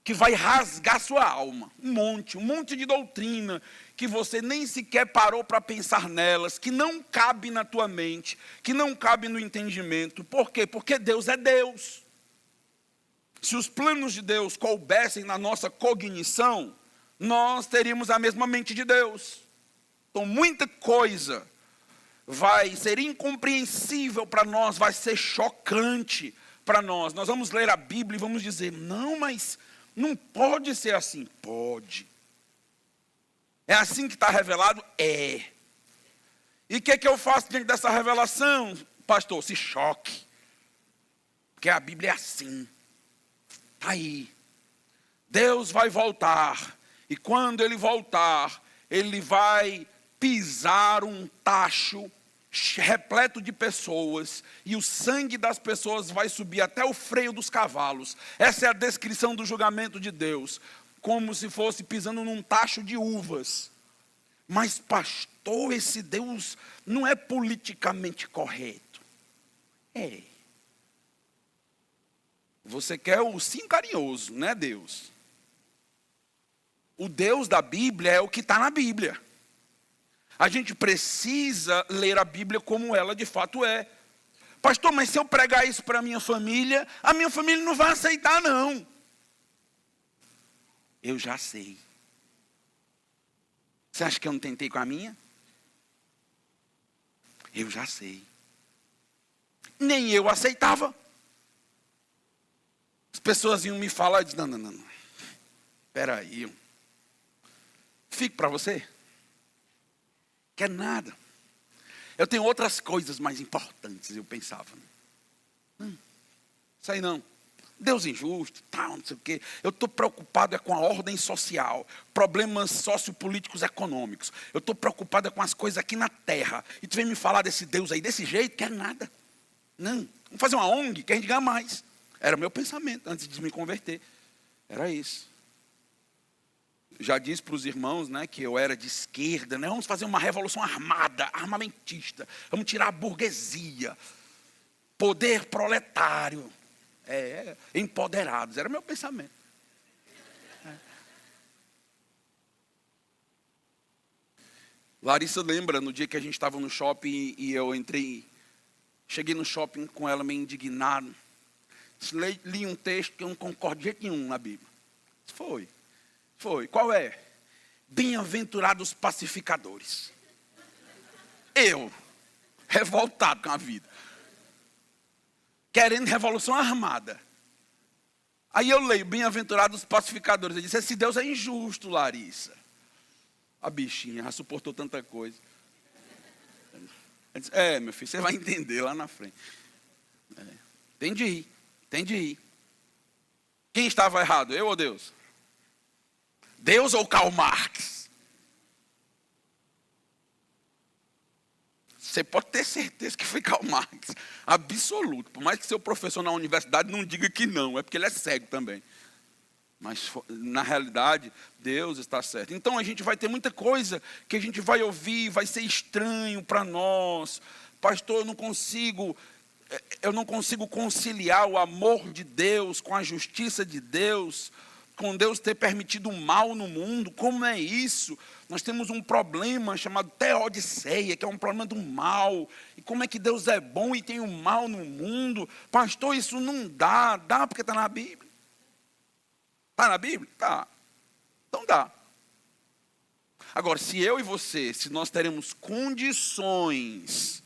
que vai rasgar sua alma. Um monte de doutrina que você nem sequer parou para pensar nelas, que não cabe na tua mente, que não cabe no entendimento. Por quê? Porque Deus é Deus. Se os planos de Deus coubessem na nossa cognição, nós teríamos a mesma mente de Deus. Então, muita coisa vai ser incompreensível para nós, vai ser chocante para nós. Nós vamos ler a Bíblia e vamos dizer, não, mas não pode ser assim. Pode. É assim que está revelado? É. E o que eu faço diante dessa revelação, pastor? Se choque. Porque a Bíblia é assim. Está aí. Deus vai voltar. E quando Ele voltar, Ele vai pisar um tacho repleto de pessoas, e o sangue das pessoas vai subir até o freio dos cavalos. Essa é a descrição do julgamento de Deus, como se fosse pisando num tacho de uvas. Mas pastor, esse Deus não é politicamente correto. É. Você quer o sim carinhoso, não é Deus? O Deus da Bíblia é o que está na Bíblia. A gente precisa ler a Bíblia como ela de fato é. Pastor, mas se eu pregar isso para a minha família não vai aceitar, não. Eu já sei. Você acha que eu não tentei com a minha? Eu já sei. Nem eu aceitava. As pessoas iam me falar e diziam, não. Espera aí. Fico para você. Quer nada. Eu tenho outras coisas mais importantes, eu pensava. Isso aí não. Deus injusto, tal, não sei o quê. Eu estou preocupado com a ordem social, problemas sociopolíticos econômicos. Eu estou preocupado com as coisas aqui na terra. E tu vem me falar desse Deus aí, desse jeito, quer nada. Não. Vamos fazer uma ONG, que a gente ganha mais. Era o meu pensamento antes de me converter. Era isso. Já disse para os irmãos, né, que eu era de esquerda, né, vamos fazer uma revolução armada, armamentista, vamos tirar a burguesia, poder proletário, empoderados, era meu pensamento. Larissa lembra no dia que a gente estava no shopping e eu cheguei no shopping com ela meio indignado, li um texto que eu não concordo de jeito nenhum na Bíblia. Foi. Qual é? Bem-aventurados pacificadores. Eu, revoltado com a vida, querendo revolução armada. Aí eu leio, bem-aventurados pacificadores. Eu disse, esse Deus é injusto, Larissa. A bichinha já suportou tanta coisa. Eu disse, meu filho, você vai entender lá na frente. Entendi. Quem estava errado, eu ou Deus? Deus ou Karl Marx? Você pode ter certeza que foi Karl Marx. Absoluto. Por mais que seu professor na universidade não diga que não. É porque ele é cego também. Mas, na realidade, Deus está certo. Então, a gente vai ter muita coisa que a gente vai ouvir, vai ser estranho para nós. Pastor, eu não consigo conciliar o amor de Deus com a justiça de Deus, com Deus ter permitido o mal no mundo. Como é isso? Nós temos um problema chamado teodiceia, que é um problema do mal. E como é que Deus é bom e tem o mal no mundo? Pastor, isso não dá. Dá porque está na Bíblia. Está na Bíblia? Tá. Então dá. Agora, se eu e você, se nós teremos condições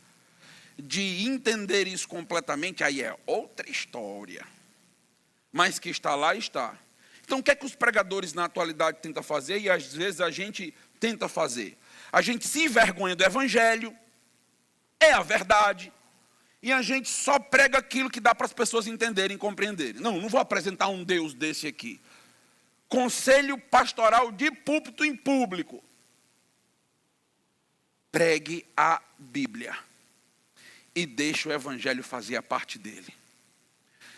de entender isso completamente, aí é outra história. Mas que está lá, está. Então, o que é que os pregadores na atualidade tentam fazer? E às vezes a gente tenta fazer. A gente se envergonha do Evangelho, é a verdade, e a gente só prega aquilo que dá para as pessoas entenderem e compreenderem. Não vou apresentar um Deus desse aqui. Conselho pastoral de púlpito em público. Pregue a Bíblia e deixe o Evangelho fazer a parte dele.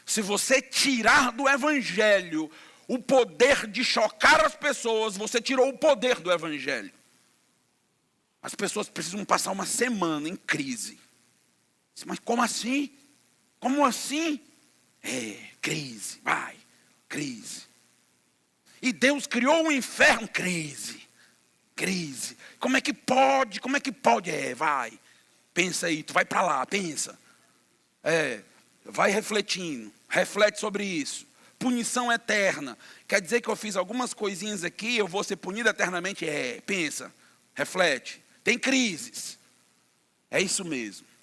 Se você tirar do Evangelho o poder de chocar as pessoas, você tirou o poder do Evangelho. As pessoas precisam passar uma semana em crise. Mas como assim? Como assim? Crise, vai, crise. E Deus criou o inferno, crise. Como é que pode? Vai. Pensa aí, tu vai para lá, pensa. Vai refletindo, reflete sobre isso. Punição eterna. Quer dizer que eu fiz algumas coisinhas aqui, eu vou ser punido eternamente? Pensa, reflete. Tem crises. É isso mesmo.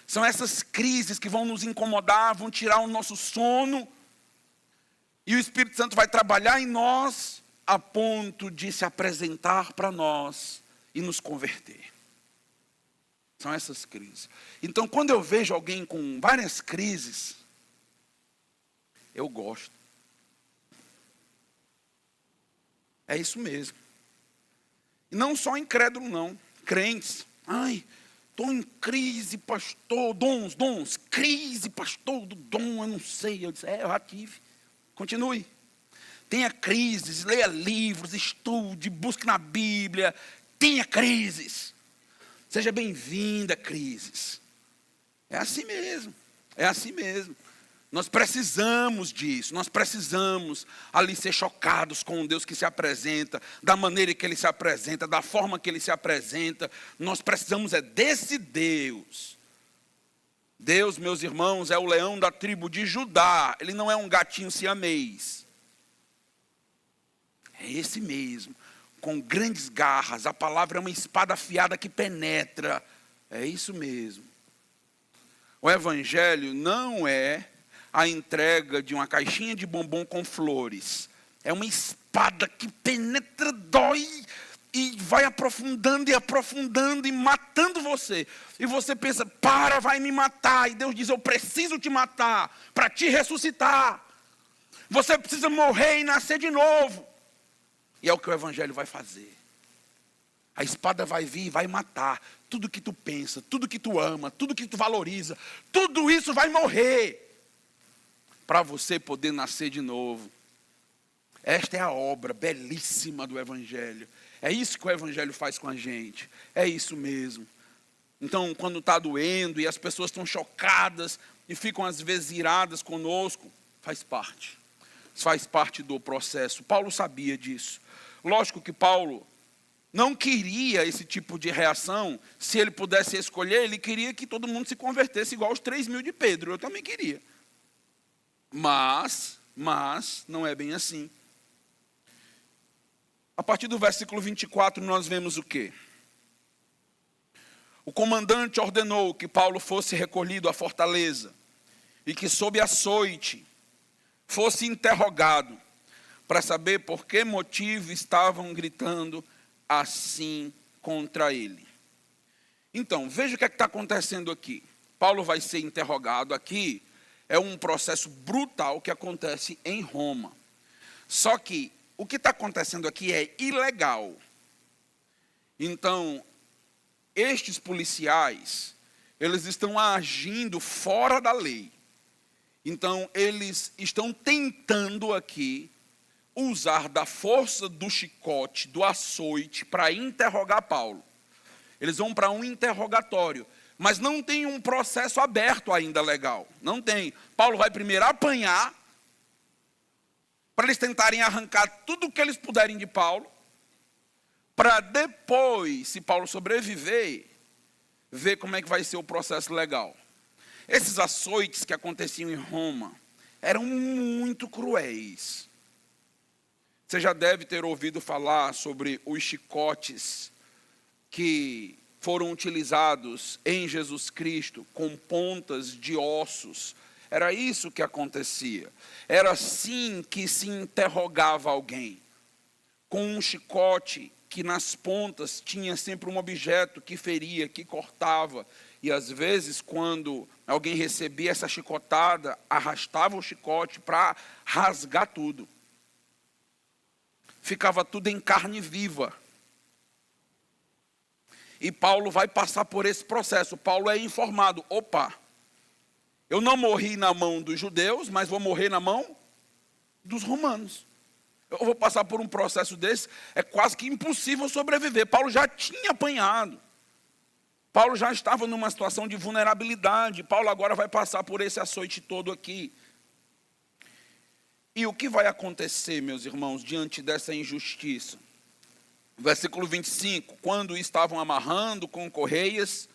São essas crises que vão nos incomodar, vão tirar o nosso sono. E o Espírito Santo vai trabalhar em nós a ponto de se apresentar para nós e nos converter. São essas crises. Então, quando eu vejo alguém com várias crises, eu gosto. É isso mesmo. E não só incrédulo, não. Crentes. Estou em crise, pastor. Dons. Crise, pastor, do dom, eu não sei. Eu disse, eu já tive. Continue. Tenha crises, leia livros, estude, busque na Bíblia. Tenha crises. Seja bem-vinda, crises. É assim mesmo. Nós precisamos disso. Nós precisamos ali ser chocados com um Deus que se apresenta, da maneira que Ele se apresenta, da forma que Ele se apresenta. Nós precisamos desse Deus. Deus, meus irmãos, é o leão da tribo de Judá. Ele não é um gatinho siamês. É esse mesmo, com grandes garras. A palavra é uma espada afiada que penetra. É isso mesmo. O evangelho não é a entrega de uma caixinha de bombom com flores. É uma espada que penetra, dói e vai aprofundando e matando você. E você pensa, vai me matar. E Deus diz, eu preciso te matar para te ressuscitar. Você precisa morrer e nascer de novo. E é o que o evangelho vai fazer. A espada vai vir e vai matar tudo que tu pensa, tudo que tu ama, tudo que tu valoriza. Tudo isso vai morrer para você poder nascer de novo. Esta é a obra belíssima do evangelho. É isso que o evangelho faz com a gente. É isso mesmo. Então, quando está doendo e as pessoas estão chocadas e ficam às vezes iradas conosco, faz parte. Faz parte do processo. Paulo sabia disso. Lógico que Paulo não queria esse tipo de reação. Se ele pudesse escolher, ele queria que todo mundo se convertesse igual os 3.000 de Pedro. Eu também queria. Mas não é bem assim. A partir do versículo 24, nós vemos o quê? O comandante ordenou que Paulo fosse recolhido à fortaleza e que, sob açoite, fosse interrogado para saber por que motivo estavam gritando assim contra ele. Então, veja o que está acontecendo aqui. Paulo vai ser interrogado aqui. É um processo brutal que acontece em Roma. Só que o que está acontecendo aqui é ilegal. Então, estes policiais, eles estão agindo fora da lei. Então, eles estão tentando aqui usar da força do chicote, do açoite, para interrogar Paulo. Eles vão para um interrogatório, mas não tem um processo aberto ainda legal. Não tem. Paulo vai primeiro apanhar, para eles tentarem arrancar tudo o que eles puderem de Paulo, para depois, se Paulo sobreviver, ver como é que vai ser o processo legal. Esses açoites que aconteciam em Roma eram muito cruéis. Você já deve ter ouvido falar sobre os chicotes que foram utilizados em Jesus Cristo com pontas de ossos. Era isso que acontecia. Era assim que se interrogava alguém. Com um chicote que nas pontas tinha sempre um objeto que feria, que cortava. E às vezes, quando alguém recebia essa chicotada, arrastava o chicote para rasgar tudo. Ficava tudo em carne viva. E Paulo vai passar por esse processo. Paulo é informado, eu não morri na mão dos judeus, mas vou morrer na mão dos romanos. Eu vou passar por um processo desse, é quase que impossível sobreviver. Paulo já tinha apanhado. Paulo já estava numa situação de vulnerabilidade. Paulo agora vai passar por esse açoite todo aqui. E o que vai acontecer, meus irmãos, diante dessa injustiça? Versículo 25, quando estavam amarrando com correias,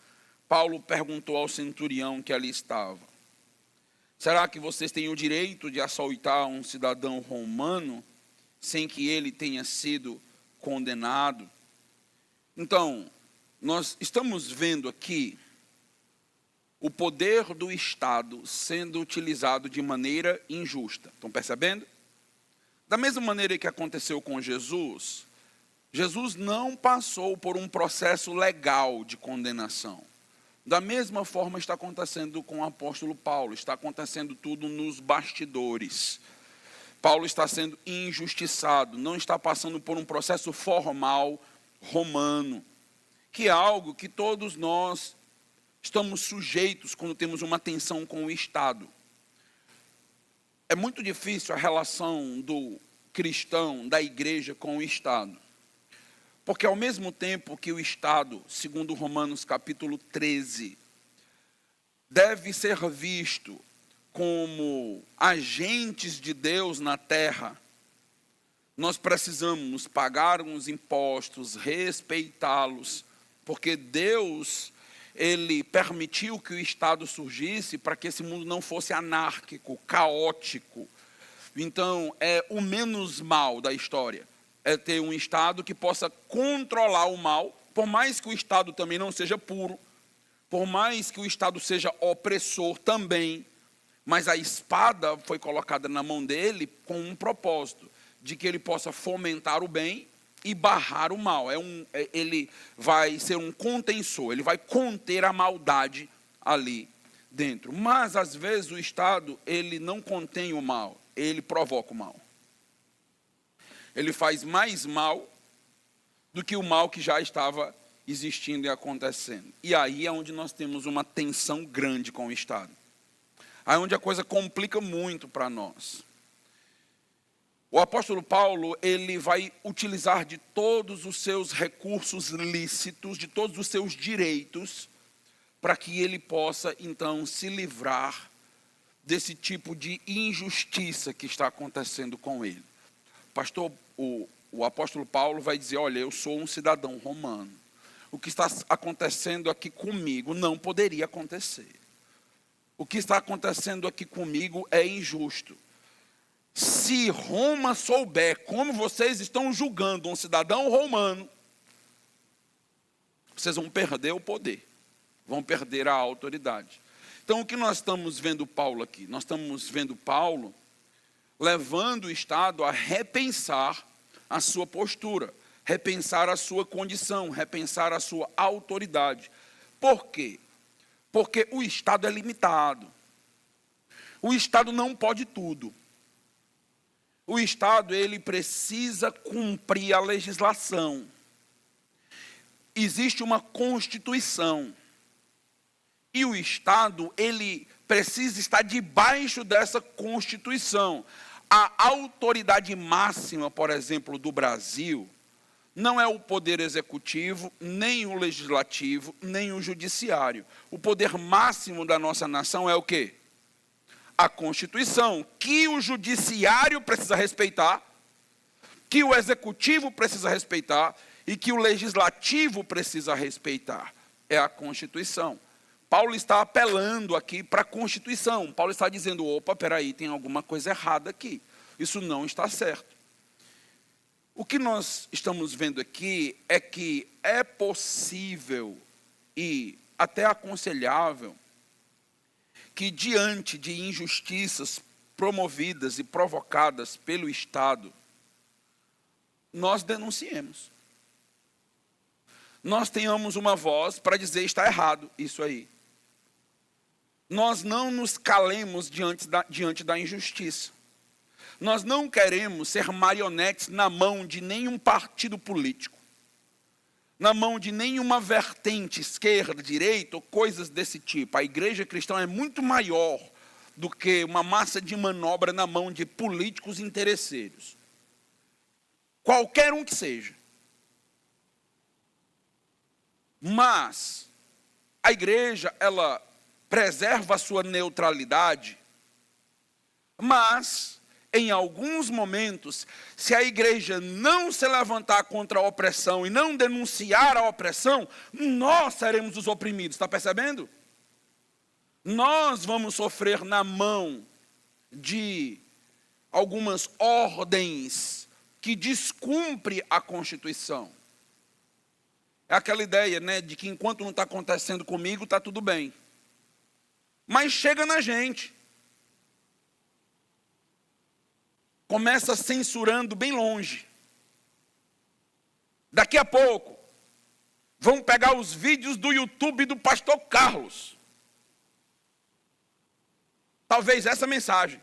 Paulo perguntou ao centurião que ali estava: será que vocês têm o direito de açoitar um cidadão romano sem que ele tenha sido condenado? Então, nós estamos vendo aqui o poder do Estado sendo utilizado de maneira injusta. Estão percebendo? Da mesma maneira que aconteceu com Jesus, Jesus não passou por um processo legal de condenação. Da mesma forma está acontecendo com o apóstolo Paulo, está acontecendo tudo nos bastidores. Paulo está sendo injustiçado, não está passando por um processo formal romano, que é algo que todos nós estamos sujeitos quando temos uma tensão com o Estado. É muito difícil a relação do cristão, da igreja com o Estado. Porque ao mesmo tempo que o Estado, segundo Romanos capítulo 13, deve ser visto como agentes de Deus na terra, nós precisamos pagar uns impostos, respeitá-los, porque Deus, Ele permitiu que o Estado surgisse para que esse mundo não fosse anárquico, caótico. Então, é o menos mal da história. É ter um Estado que possa controlar o mal, por mais que o Estado também não seja puro, por mais que o Estado seja opressor também, mas a espada foi colocada na mão dele com um propósito, de que ele possa fomentar o bem e barrar o mal. Ele vai ser um contensor, ele vai conter a maldade ali dentro. Mas, às vezes, o Estado, ele não contém o mal, ele provoca o mal. Ele faz mais mal do que o mal que já estava existindo e acontecendo. E aí é onde nós temos uma tensão grande com o Estado. Aí é onde a coisa complica muito para nós. O apóstolo Paulo, ele vai utilizar de todos os seus recursos lícitos, de todos os seus direitos, para que ele possa, então, se livrar desse tipo de injustiça que está acontecendo com ele. Pastor, o apóstolo Paulo vai dizer: olha, eu sou um cidadão romano. O que está acontecendo aqui comigo não poderia acontecer. O que está acontecendo aqui comigo é injusto. Se Roma souber como vocês estão julgando um cidadão romano, vocês vão perder o poder, vão perder a autoridade. Então, o que nós estamos vendo Paulo aqui? Nós estamos vendo Paulo levando o Estado a repensar a sua postura, repensar a sua condição, repensar a sua autoridade. Por quê? Porque o Estado é limitado. O Estado não pode tudo. O Estado, ele precisa cumprir a legislação. Existe uma Constituição. E o Estado, ele precisa estar debaixo dessa Constituição. A autoridade máxima, por exemplo, do Brasil, não é o poder executivo, nem o legislativo, nem o judiciário. O poder máximo da nossa nação é o quê? A Constituição, que o judiciário precisa respeitar, que o executivo precisa respeitar e que o legislativo precisa respeitar. É a Constituição. Paulo está apelando aqui para a Constituição. Paulo está dizendo: opa, peraí, tem alguma coisa errada aqui. Isso não está certo. O que nós estamos vendo aqui é que é possível e até aconselhável que, diante de injustiças promovidas e provocadas pelo Estado, nós denunciemos. Nós tenhamos uma voz para dizer: está errado isso aí. Nós não nos calemos diante da injustiça. Nós não queremos ser marionetes na mão de nenhum partido político, na mão de nenhuma vertente, esquerda, direita, ou coisas desse tipo. A igreja cristã é muito maior do que uma massa de manobra na mão de políticos interesseiros. Qualquer um que seja. Mas a igreja, ela preserva a sua neutralidade, mas, em alguns momentos, se a igreja não se levantar contra a opressão e não denunciar a opressão, nós seremos os oprimidos, está percebendo? Nós vamos sofrer na mão de algumas ordens que descumpre a Constituição. É aquela ideia, né, de que enquanto não está acontecendo comigo, está tudo bem. Mas chega na gente. Começa censurando bem longe. Daqui a pouco, vão pegar os vídeos do YouTube do pastor Carlos. Talvez essa mensagem.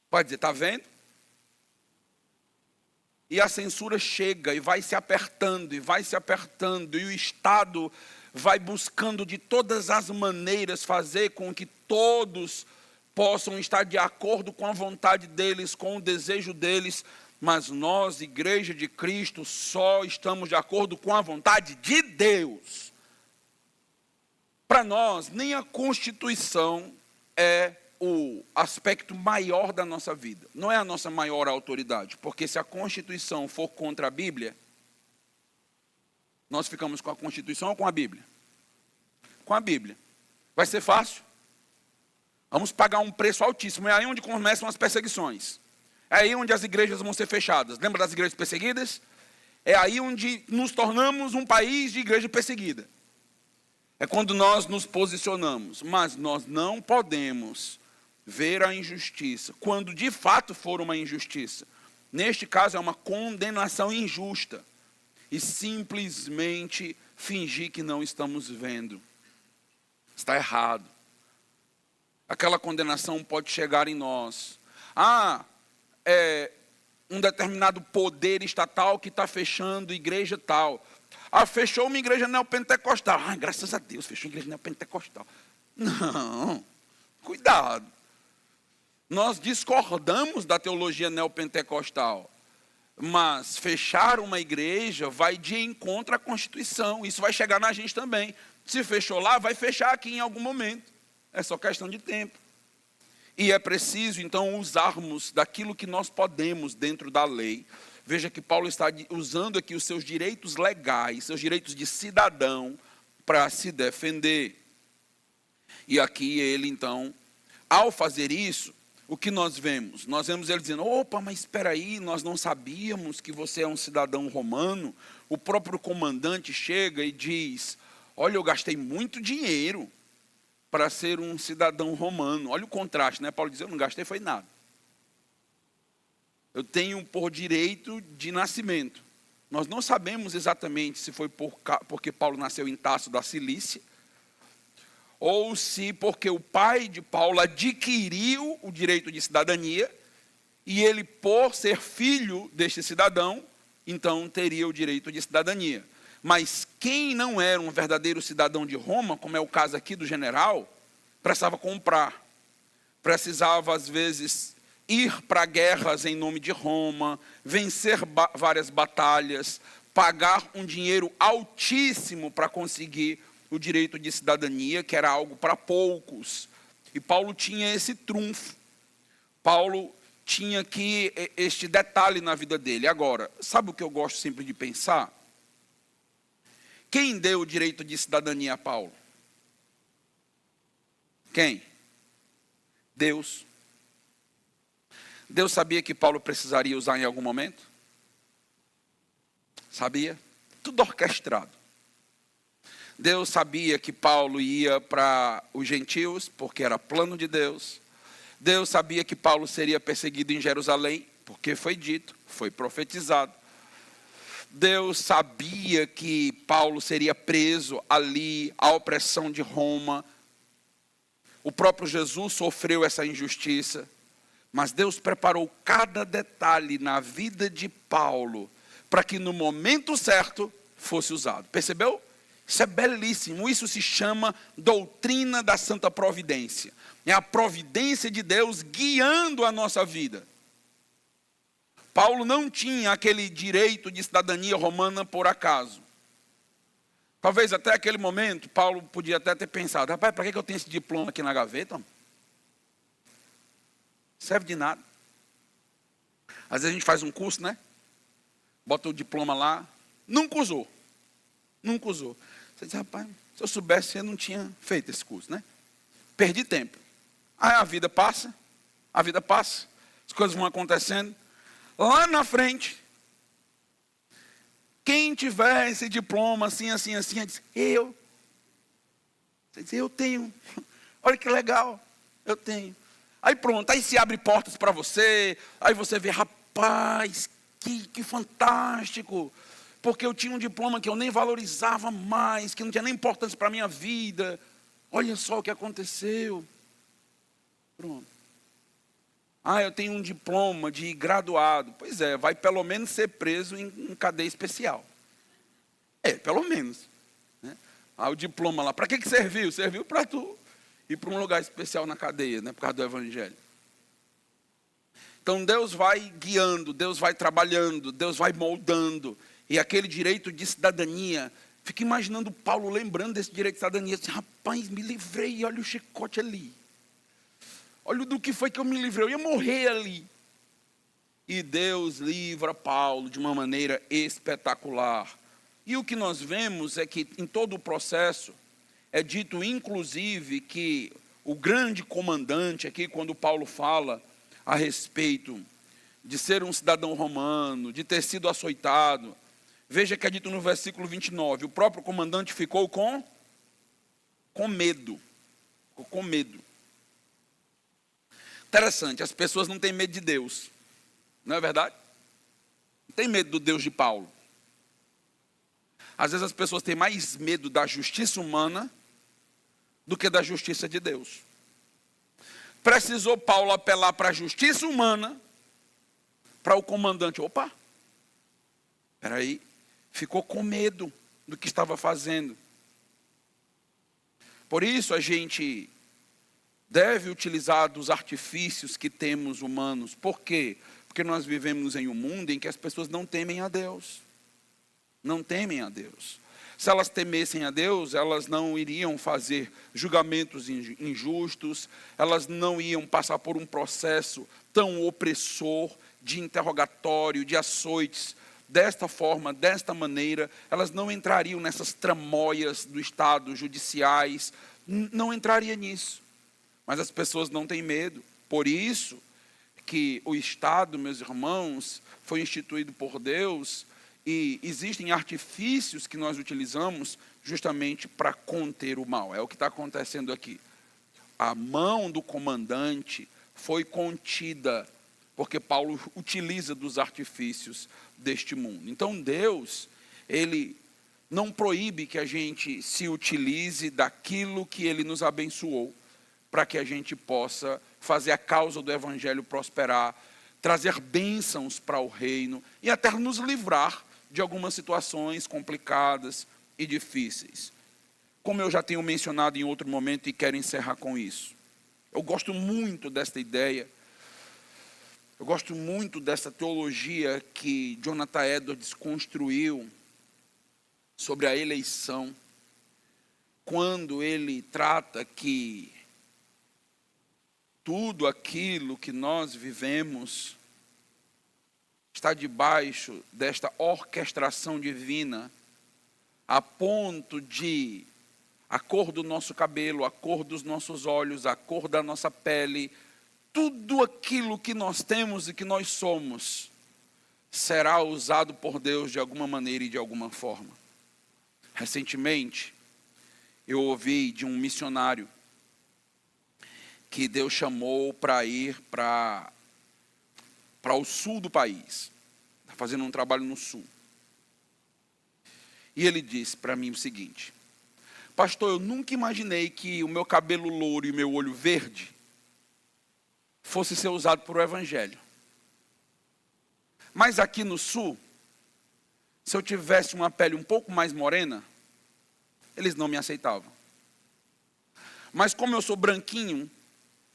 Pode dizer, está vendo? E a censura chega e vai se apertando, e vai se apertando, e o Estado vai buscando de todas as maneiras fazer com que todos possam estar de acordo com a vontade deles, com o desejo deles, mas nós, Igreja de Cristo, só estamos de acordo com a vontade de Deus. Para nós, nem a Constituição é o aspecto maior da nossa vida. Não é a nossa maior autoridade, porque se a Constituição for contra a Bíblia, nós ficamos com a Constituição ou com a Bíblia? Com a Bíblia. Vai ser fácil? Vamos pagar um preço altíssimo. É aí onde começam as perseguições. É aí onde as igrejas vão ser fechadas. Lembra das igrejas perseguidas? É aí onde nos tornamos um país de igreja perseguida. É quando nós nos posicionamos. Mas nós não podemos ver a injustiça, quando de fato for uma injustiça. Neste caso é uma condenação injusta. E simplesmente fingir que não estamos vendo. Está errado. Aquela condenação pode chegar em nós. Um determinado poder estatal que está fechando igreja tal. Fechou uma igreja neopentecostal. Graças a Deus, fechou uma igreja neopentecostal. Não, cuidado. Nós discordamos da teologia neopentecostal, mas fechar uma igreja vai de encontro à Constituição. Isso vai chegar na gente também. Se fechou lá, vai fechar aqui em algum momento. É só questão de tempo. E é preciso, então, usarmos daquilo que nós podemos dentro da lei. Veja que Paulo está usando aqui os seus direitos legais, seus direitos de cidadão, para se defender. E aqui ele, então, ao fazer isso, o que nós vemos? Nós vemos ele dizendo, opa, mas espera aí, nós não sabíamos que você é um cidadão romano. O próprio comandante chega e diz, olha, eu gastei muito dinheiro para ser um cidadão romano. Olha o contraste, né? Paulo diz, eu não gastei foi nada. Eu tenho por direito de nascimento. Nós não sabemos exatamente se foi porque Paulo nasceu em Tarso da Cilícia, ou se porque o pai de Paulo adquiriu o direito de cidadania, e ele, por ser filho deste cidadão, então teria o direito de cidadania. Mas quem não era um verdadeiro cidadão de Roma, como é o caso aqui do general, precisava comprar. Precisava, às vezes, ir para guerras em nome de Roma, vencer várias batalhas, pagar um dinheiro altíssimo para conseguir o direito de cidadania, que era algo para poucos. E Paulo tinha esse trunfo. Paulo tinha aqui este detalhe na vida dele. Agora, sabe o que eu gosto sempre de pensar? Quem deu o direito de cidadania a Paulo? Quem? Deus. Deus sabia que Paulo precisaria usar em algum momento? Sabia? Tudo orquestrado. Deus sabia que Paulo ia para os gentios, porque era plano de Deus. Deus sabia que Paulo seria perseguido em Jerusalém, porque foi dito, foi profetizado. Deus sabia que Paulo seria preso ali, à opressão de Roma. O próprio Jesus sofreu essa injustiça. Mas Deus preparou cada detalhe na vida de Paulo, para que no momento certo fosse usado. Percebeu? Isso é belíssimo. Isso se chama doutrina da santa providência. É a providência de Deus guiando a nossa vida. Paulo não tinha aquele direito de cidadania romana por acaso. Talvez até aquele momento, Paulo podia até ter pensado, rapaz, para que eu tenho esse diploma aqui na gaveta? Serve de nada. Às vezes a gente faz um curso, né? Bota o diploma lá, nunca usou. Você diz, rapaz, se eu soubesse, eu não tinha feito esse curso, né? Perdi tempo. Aí a vida passa, as coisas vão acontecendo. Lá na frente, quem tiver esse diploma assim, diz, eu. Você diz, eu tenho. Olha que legal, eu tenho. Aí pronto, aí se abre portas para você, aí você vê, rapaz, que fantástico. Porque eu tinha um diploma que eu nem valorizava mais, que não tinha nem importância para a minha vida. Olha só o que aconteceu. Pronto. Ah, eu tenho um diploma de graduado. Pois é, vai pelo menos ser preso em cadeia especial. Pelo menos. Né? Ah, o diploma lá, para que serviu? Serviu para tu ir para um lugar especial na cadeia, né, por causa do evangelho. Então Deus vai guiando, Deus vai trabalhando, Deus vai moldando. E aquele direito de cidadania, fico imaginando Paulo lembrando desse direito de cidadania. Assim, rapaz, me livrei, olha o chicote ali. Olha do que foi que eu me livrei, eu ia morrer ali. E Deus livra Paulo de uma maneira espetacular. E o que nós vemos é que em todo o processo, é dito inclusive que o grande comandante aqui, quando Paulo fala a respeito de ser um cidadão romano, de ter sido açoitado, veja que é dito no versículo 29, o próprio comandante ficou com medo. Ficou com medo. Interessante, as pessoas não têm medo de Deus. Não é verdade? Não tem medo do Deus de Paulo. Às vezes as pessoas têm mais medo da justiça humana do que da justiça de Deus. Precisou Paulo apelar para a justiça humana, para o comandante. Opa, espera aí. Ficou com medo do que estava fazendo. Por isso a gente deve utilizar dos artifícios que temos humanos. Por quê? Porque nós vivemos em um mundo em que as pessoas não temem a Deus. Não temem a Deus. Se elas temessem a Deus, elas não iriam fazer julgamentos injustos, elas não iam passar por um processo tão opressor de interrogatório, de açoites. Desta forma, desta maneira, elas não entrariam nessas tramóias do Estado, judiciais, não entraria nisso. Mas as pessoas não têm medo. Por isso que o Estado, meus irmãos, foi instituído por Deus e existem artifícios que nós utilizamos justamente para conter o mal. É o que está acontecendo aqui. A mão do comandante foi contida, porque Paulo utiliza dos artifícios deste mundo. Então Deus, Ele não proíbe que a gente se utilize daquilo que Ele nos abençoou, para que a gente possa fazer a causa do Evangelho prosperar, trazer bênçãos para o reino e até nos livrar de algumas situações complicadas e difíceis. Como eu já tenho mencionado em outro momento e quero encerrar com isso. Eu gosto muito desta ideia. Eu gosto muito dessa teologia que Jonathan Edwards construiu sobre a eleição, quando ele trata que tudo aquilo que nós vivemos está debaixo desta orquestração divina, a ponto de a cor do nosso cabelo, a cor dos nossos olhos, a cor da nossa pele, tudo aquilo que nós temos e que nós somos, será usado por Deus de alguma maneira e de alguma forma. Recentemente, eu ouvi de um missionário que Deus chamou para ir para o sul do país. Está fazendo um trabalho no sul. E ele disse para mim o seguinte: pastor, eu nunca imaginei que o meu cabelo louro e o meu olho verde fosse ser usado para o evangelho. Mas aqui no sul, se eu tivesse uma pele um pouco mais morena, eles não me aceitavam. Mas como eu sou branquinho,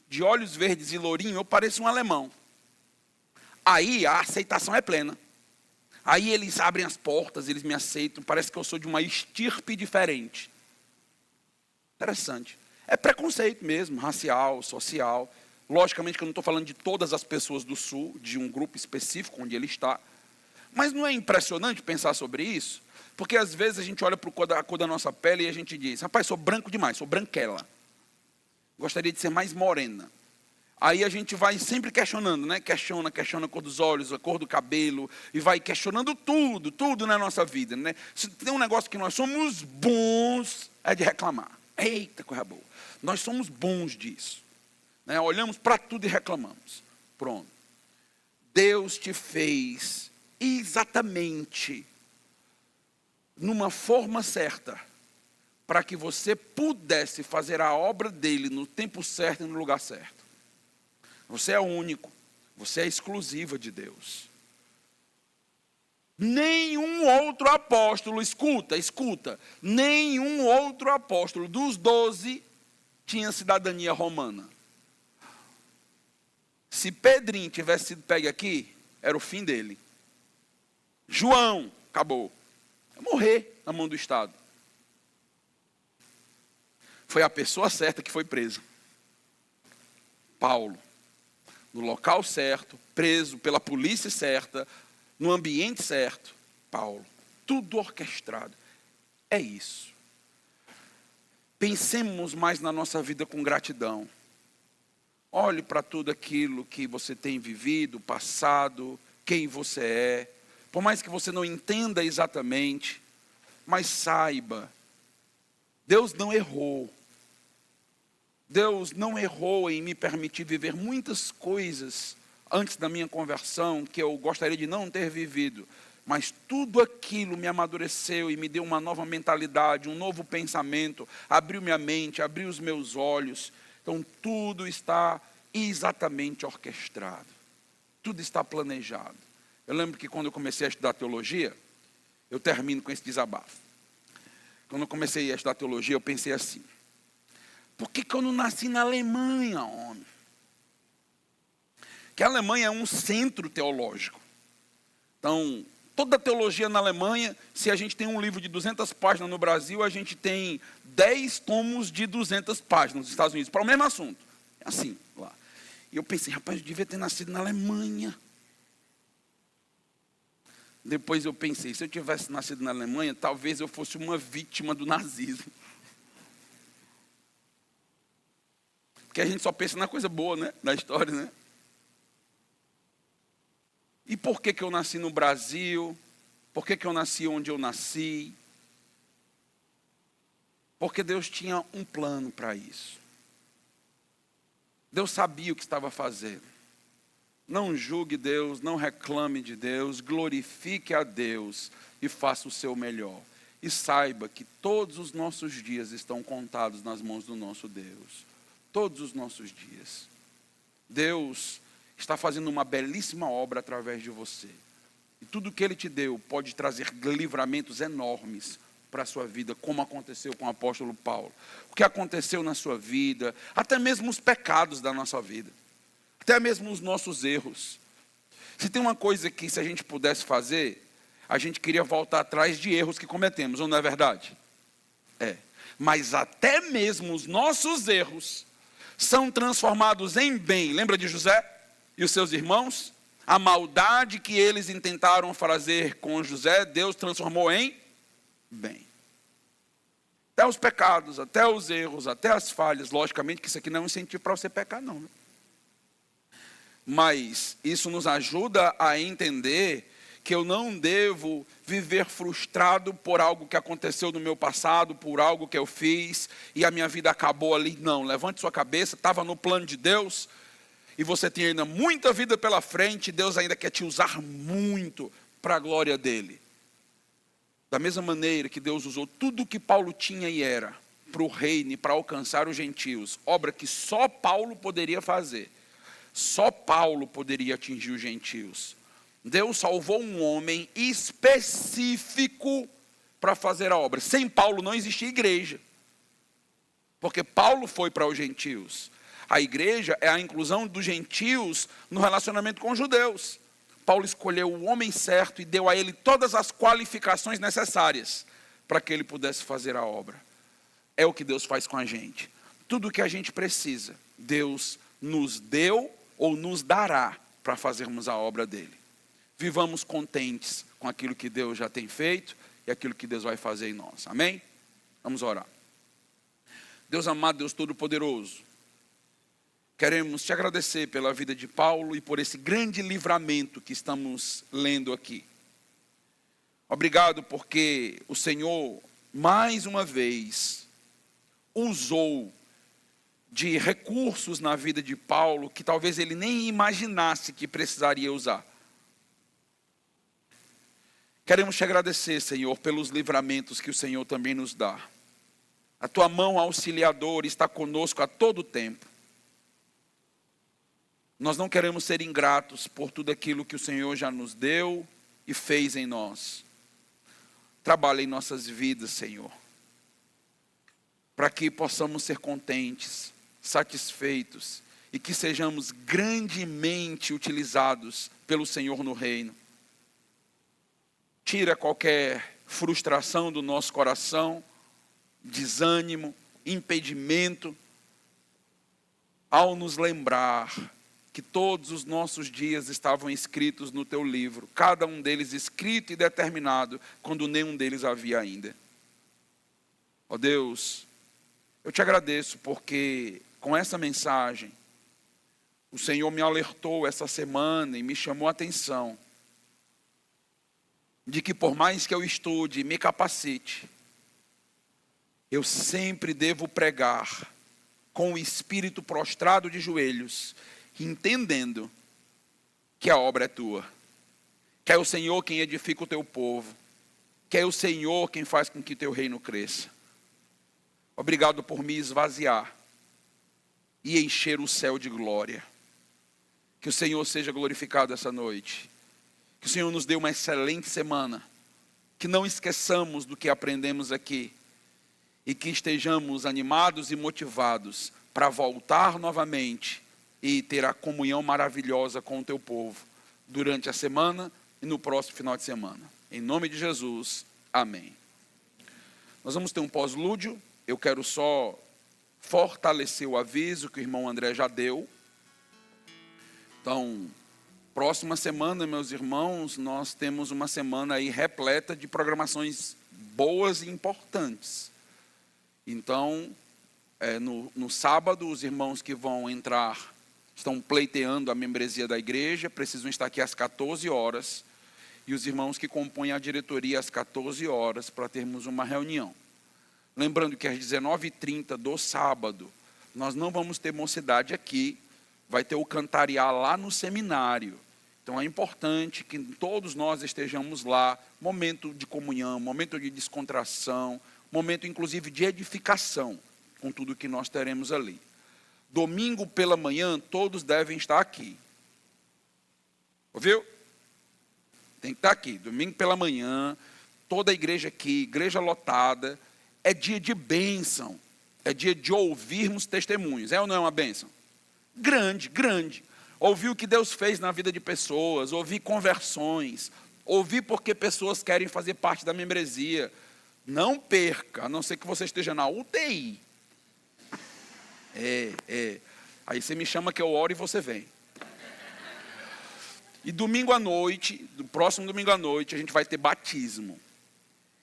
de olhos verdes e lourinho, eu pareço um alemão. Aí a aceitação é plena. Aí eles abrem as portas, eles me aceitam, parece que eu sou de uma estirpe diferente. Interessante. É preconceito mesmo, racial, social. Logicamente que eu não estou falando de todas as pessoas do Sul, de um grupo específico onde ele está. Mas não é impressionante pensar sobre isso? Porque às vezes a gente olha para a cor da nossa pele e a gente diz, rapaz, sou branco demais, sou branquela. Gostaria de ser mais morena. Aí a gente vai sempre questionando, né? Questiona a cor dos olhos, a cor do cabelo, e vai questionando tudo na nossa vida, né? Se tem um negócio que nós somos bons, é de reclamar. Eita, coisa boa. Nós somos bons disso. Né? Olhamos para tudo e reclamamos. Pronto. Deus te fez exatamente numa forma certa, para que você pudesse fazer a obra dele no tempo certo e no lugar certo. Você é único, você é exclusiva de Deus. Nenhum outro apóstolo, escuta, nenhum outro apóstolo dos 12 tinha cidadania romana. Se Pedrinho tivesse sido pego aqui, era o fim dele. João, acabou. Ia morrer na mão do Estado. Foi a pessoa certa que foi presa. Paulo. No local certo, preso pela polícia certa, no ambiente certo. Paulo. Tudo orquestrado. É isso. Pensemos mais na nossa vida com gratidão. Olhe para tudo aquilo que você tem vivido, passado, quem você é. Por mais que você não entenda exatamente, mas saiba, Deus não errou. Deus não errou em me permitir viver muitas coisas antes da minha conversão que eu gostaria de não ter vivido. Mas tudo aquilo me amadureceu e me deu uma nova mentalidade, um novo pensamento, abriu minha mente, abriu os meus olhos. Então tudo está exatamente orquestrado. Tudo está planejado. Eu lembro que quando eu comecei a estudar teologia, eu termino com esse desabafo. Quando eu comecei a estudar teologia, eu pensei assim, por que eu não nasci na Alemanha, homem? Que a Alemanha é um centro teológico. Então, toda a teologia na Alemanha, se a gente tem um livro de 200 páginas no Brasil, a gente tem 10 tomos de 200 páginas nos Estados Unidos, para o mesmo assunto. É assim, lá. E eu pensei, rapaz, eu devia ter nascido na Alemanha. Depois eu pensei, se eu tivesse nascido na Alemanha, talvez eu fosse uma vítima do nazismo. Porque a gente só pensa na coisa boa, né? Na história, né? E por que eu nasci no Brasil? Por que eu nasci onde eu nasci? Porque Deus tinha um plano para isso. Deus sabia o que estava fazendo. Não julgue Deus, não reclame de Deus, glorifique a Deus e faça o seu melhor. E saiba que todos os nossos dias estão contados nas mãos do nosso Deus. Todos os nossos dias. Deus está fazendo uma belíssima obra através de você. E tudo que Ele te deu pode trazer livramentos enormes para a sua vida, como aconteceu com o apóstolo Paulo. O que aconteceu na sua vida, até mesmo os pecados da nossa vida. Até mesmo os nossos erros. Se tem uma coisa que, se a gente pudesse fazer, a gente queria voltar atrás de erros que cometemos, ou não é verdade? É. Mas até mesmo os nossos erros são transformados em bem. Lembra de José e os seus irmãos? A maldade que eles intentaram fazer com José, Deus transformou em bem. Até os pecados, até os erros, até as falhas. Logicamente que isso aqui não é um incentivo para você pecar, não, né? Mas isso nos ajuda a entender que eu não devo viver frustrado por algo que aconteceu no meu passado, por algo que eu fiz e a minha vida acabou ali. Não, levante sua cabeça, estava no plano de Deus e você tem ainda muita vida pela frente. Deus ainda quer te usar muito para a glória dele. Da mesma maneira que Deus usou tudo o que Paulo tinha e era para o reino e para alcançar os gentios, obra que só Paulo poderia fazer. Só Paulo poderia atingir os gentios. Deus salvou um homem específico para fazer a obra. Sem Paulo não existia igreja. Porque Paulo foi para os gentios. A igreja é a inclusão dos gentios no relacionamento com os judeus. Paulo escolheu o homem certo e deu a ele todas as qualificações necessárias para que ele pudesse fazer a obra. É o que Deus faz com a gente. Tudo o que a gente precisa, Deus nos deu ou nos dará para fazermos a obra dele. Vivamos contentes com aquilo que Deus já tem feito e aquilo que Deus vai fazer em nós. Amém? Vamos orar. Deus amado, Deus Todo-Poderoso, queremos te agradecer pela vida de Paulo e por esse grande livramento que estamos lendo aqui. Obrigado porque o Senhor, mais uma vez, usou de recursos na vida de Paulo que talvez ele nem imaginasse que precisaria usar. Queremos te agradecer, Senhor, pelos livramentos que o Senhor também nos dá. A tua mão auxiliadora está conosco a todo tempo. Nós não queremos ser ingratos por tudo aquilo que o Senhor já nos deu e fez em nós. Trabalha em nossas vidas, Senhor, para que possamos ser contentes, satisfeitos e que sejamos grandemente utilizados pelo Senhor no reino. Tira qualquer frustração do nosso coração, desânimo, impedimento, ao nos lembrar que todos os nossos dias estavam escritos no teu livro, cada um deles escrito e determinado, quando nenhum deles havia ainda. Ó Deus, eu te agradeço porque com essa mensagem, o Senhor me alertou essa semana e me chamou a atenção de que por mais que eu estude e me capacite, eu sempre devo pregar com o espírito prostrado de joelhos, entendendo que a obra é tua, que é o Senhor quem edifica o teu povo, que é o Senhor quem faz com que teu reino cresça. Obrigado por me esvaziar e encher o céu de glória. Que o Senhor seja glorificado essa noite. Que o Senhor nos dê uma excelente semana. Que não esqueçamos do que aprendemos aqui. E que estejamos animados e motivados para voltar novamente e ter a comunhão maravilhosa com o teu povo durante a semana e no próximo final de semana. Em nome de Jesus, amém. Nós vamos ter um pós-lúdio. Eu quero só fortalecer o aviso que o irmão André já deu. Então, próxima semana, meus irmãos, nós temos uma semana aí repleta de programações boas e importantes. Então, no sábado, os irmãos que vão entrar, estão pleiteando a membresia da igreja, precisam estar aqui às 14 horas. E os irmãos que compõem a diretoria às 14 horas, para termos uma reunião. Lembrando que às 19h30 do sábado, nós não vamos ter mocidade aqui, vai ter o cantariar lá no seminário. Então é importante que todos nós estejamos lá, momento de comunhão, momento de descontração, momento inclusive de edificação, com tudo que nós teremos ali. Domingo pela manhã, todos devem estar aqui. Ouviu? Tem que estar aqui, domingo pela manhã, toda a igreja aqui, igreja lotada. É dia de bênção, é dia de ouvirmos testemunhos. É ou não é uma bênção? Grande, grande. Ouvir o que Deus fez na vida de pessoas, ouvir conversões, ouvir porque pessoas querem fazer parte da membresia. Não perca, a não ser que você esteja na UTI. Aí você me chama que eu oro e você vem. E domingo à noite, do próximo domingo à noite, a gente vai ter batismo.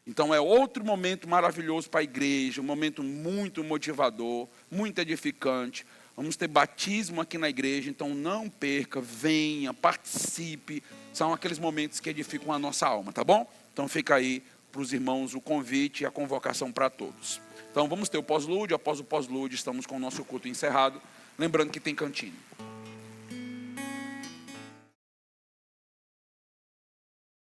Então é outro momento maravilhoso para a igreja, um momento muito motivador, muito edificante. Vamos ter batismo aqui na igreja, então não perca, venha, participe. São aqueles momentos que edificam a nossa alma, tá bom? Então fica aí para os irmãos o convite e a convocação para todos. Então vamos ter o pós-lúdio, após o pós-lúdio estamos com o nosso culto encerrado. Lembrando que tem cantina.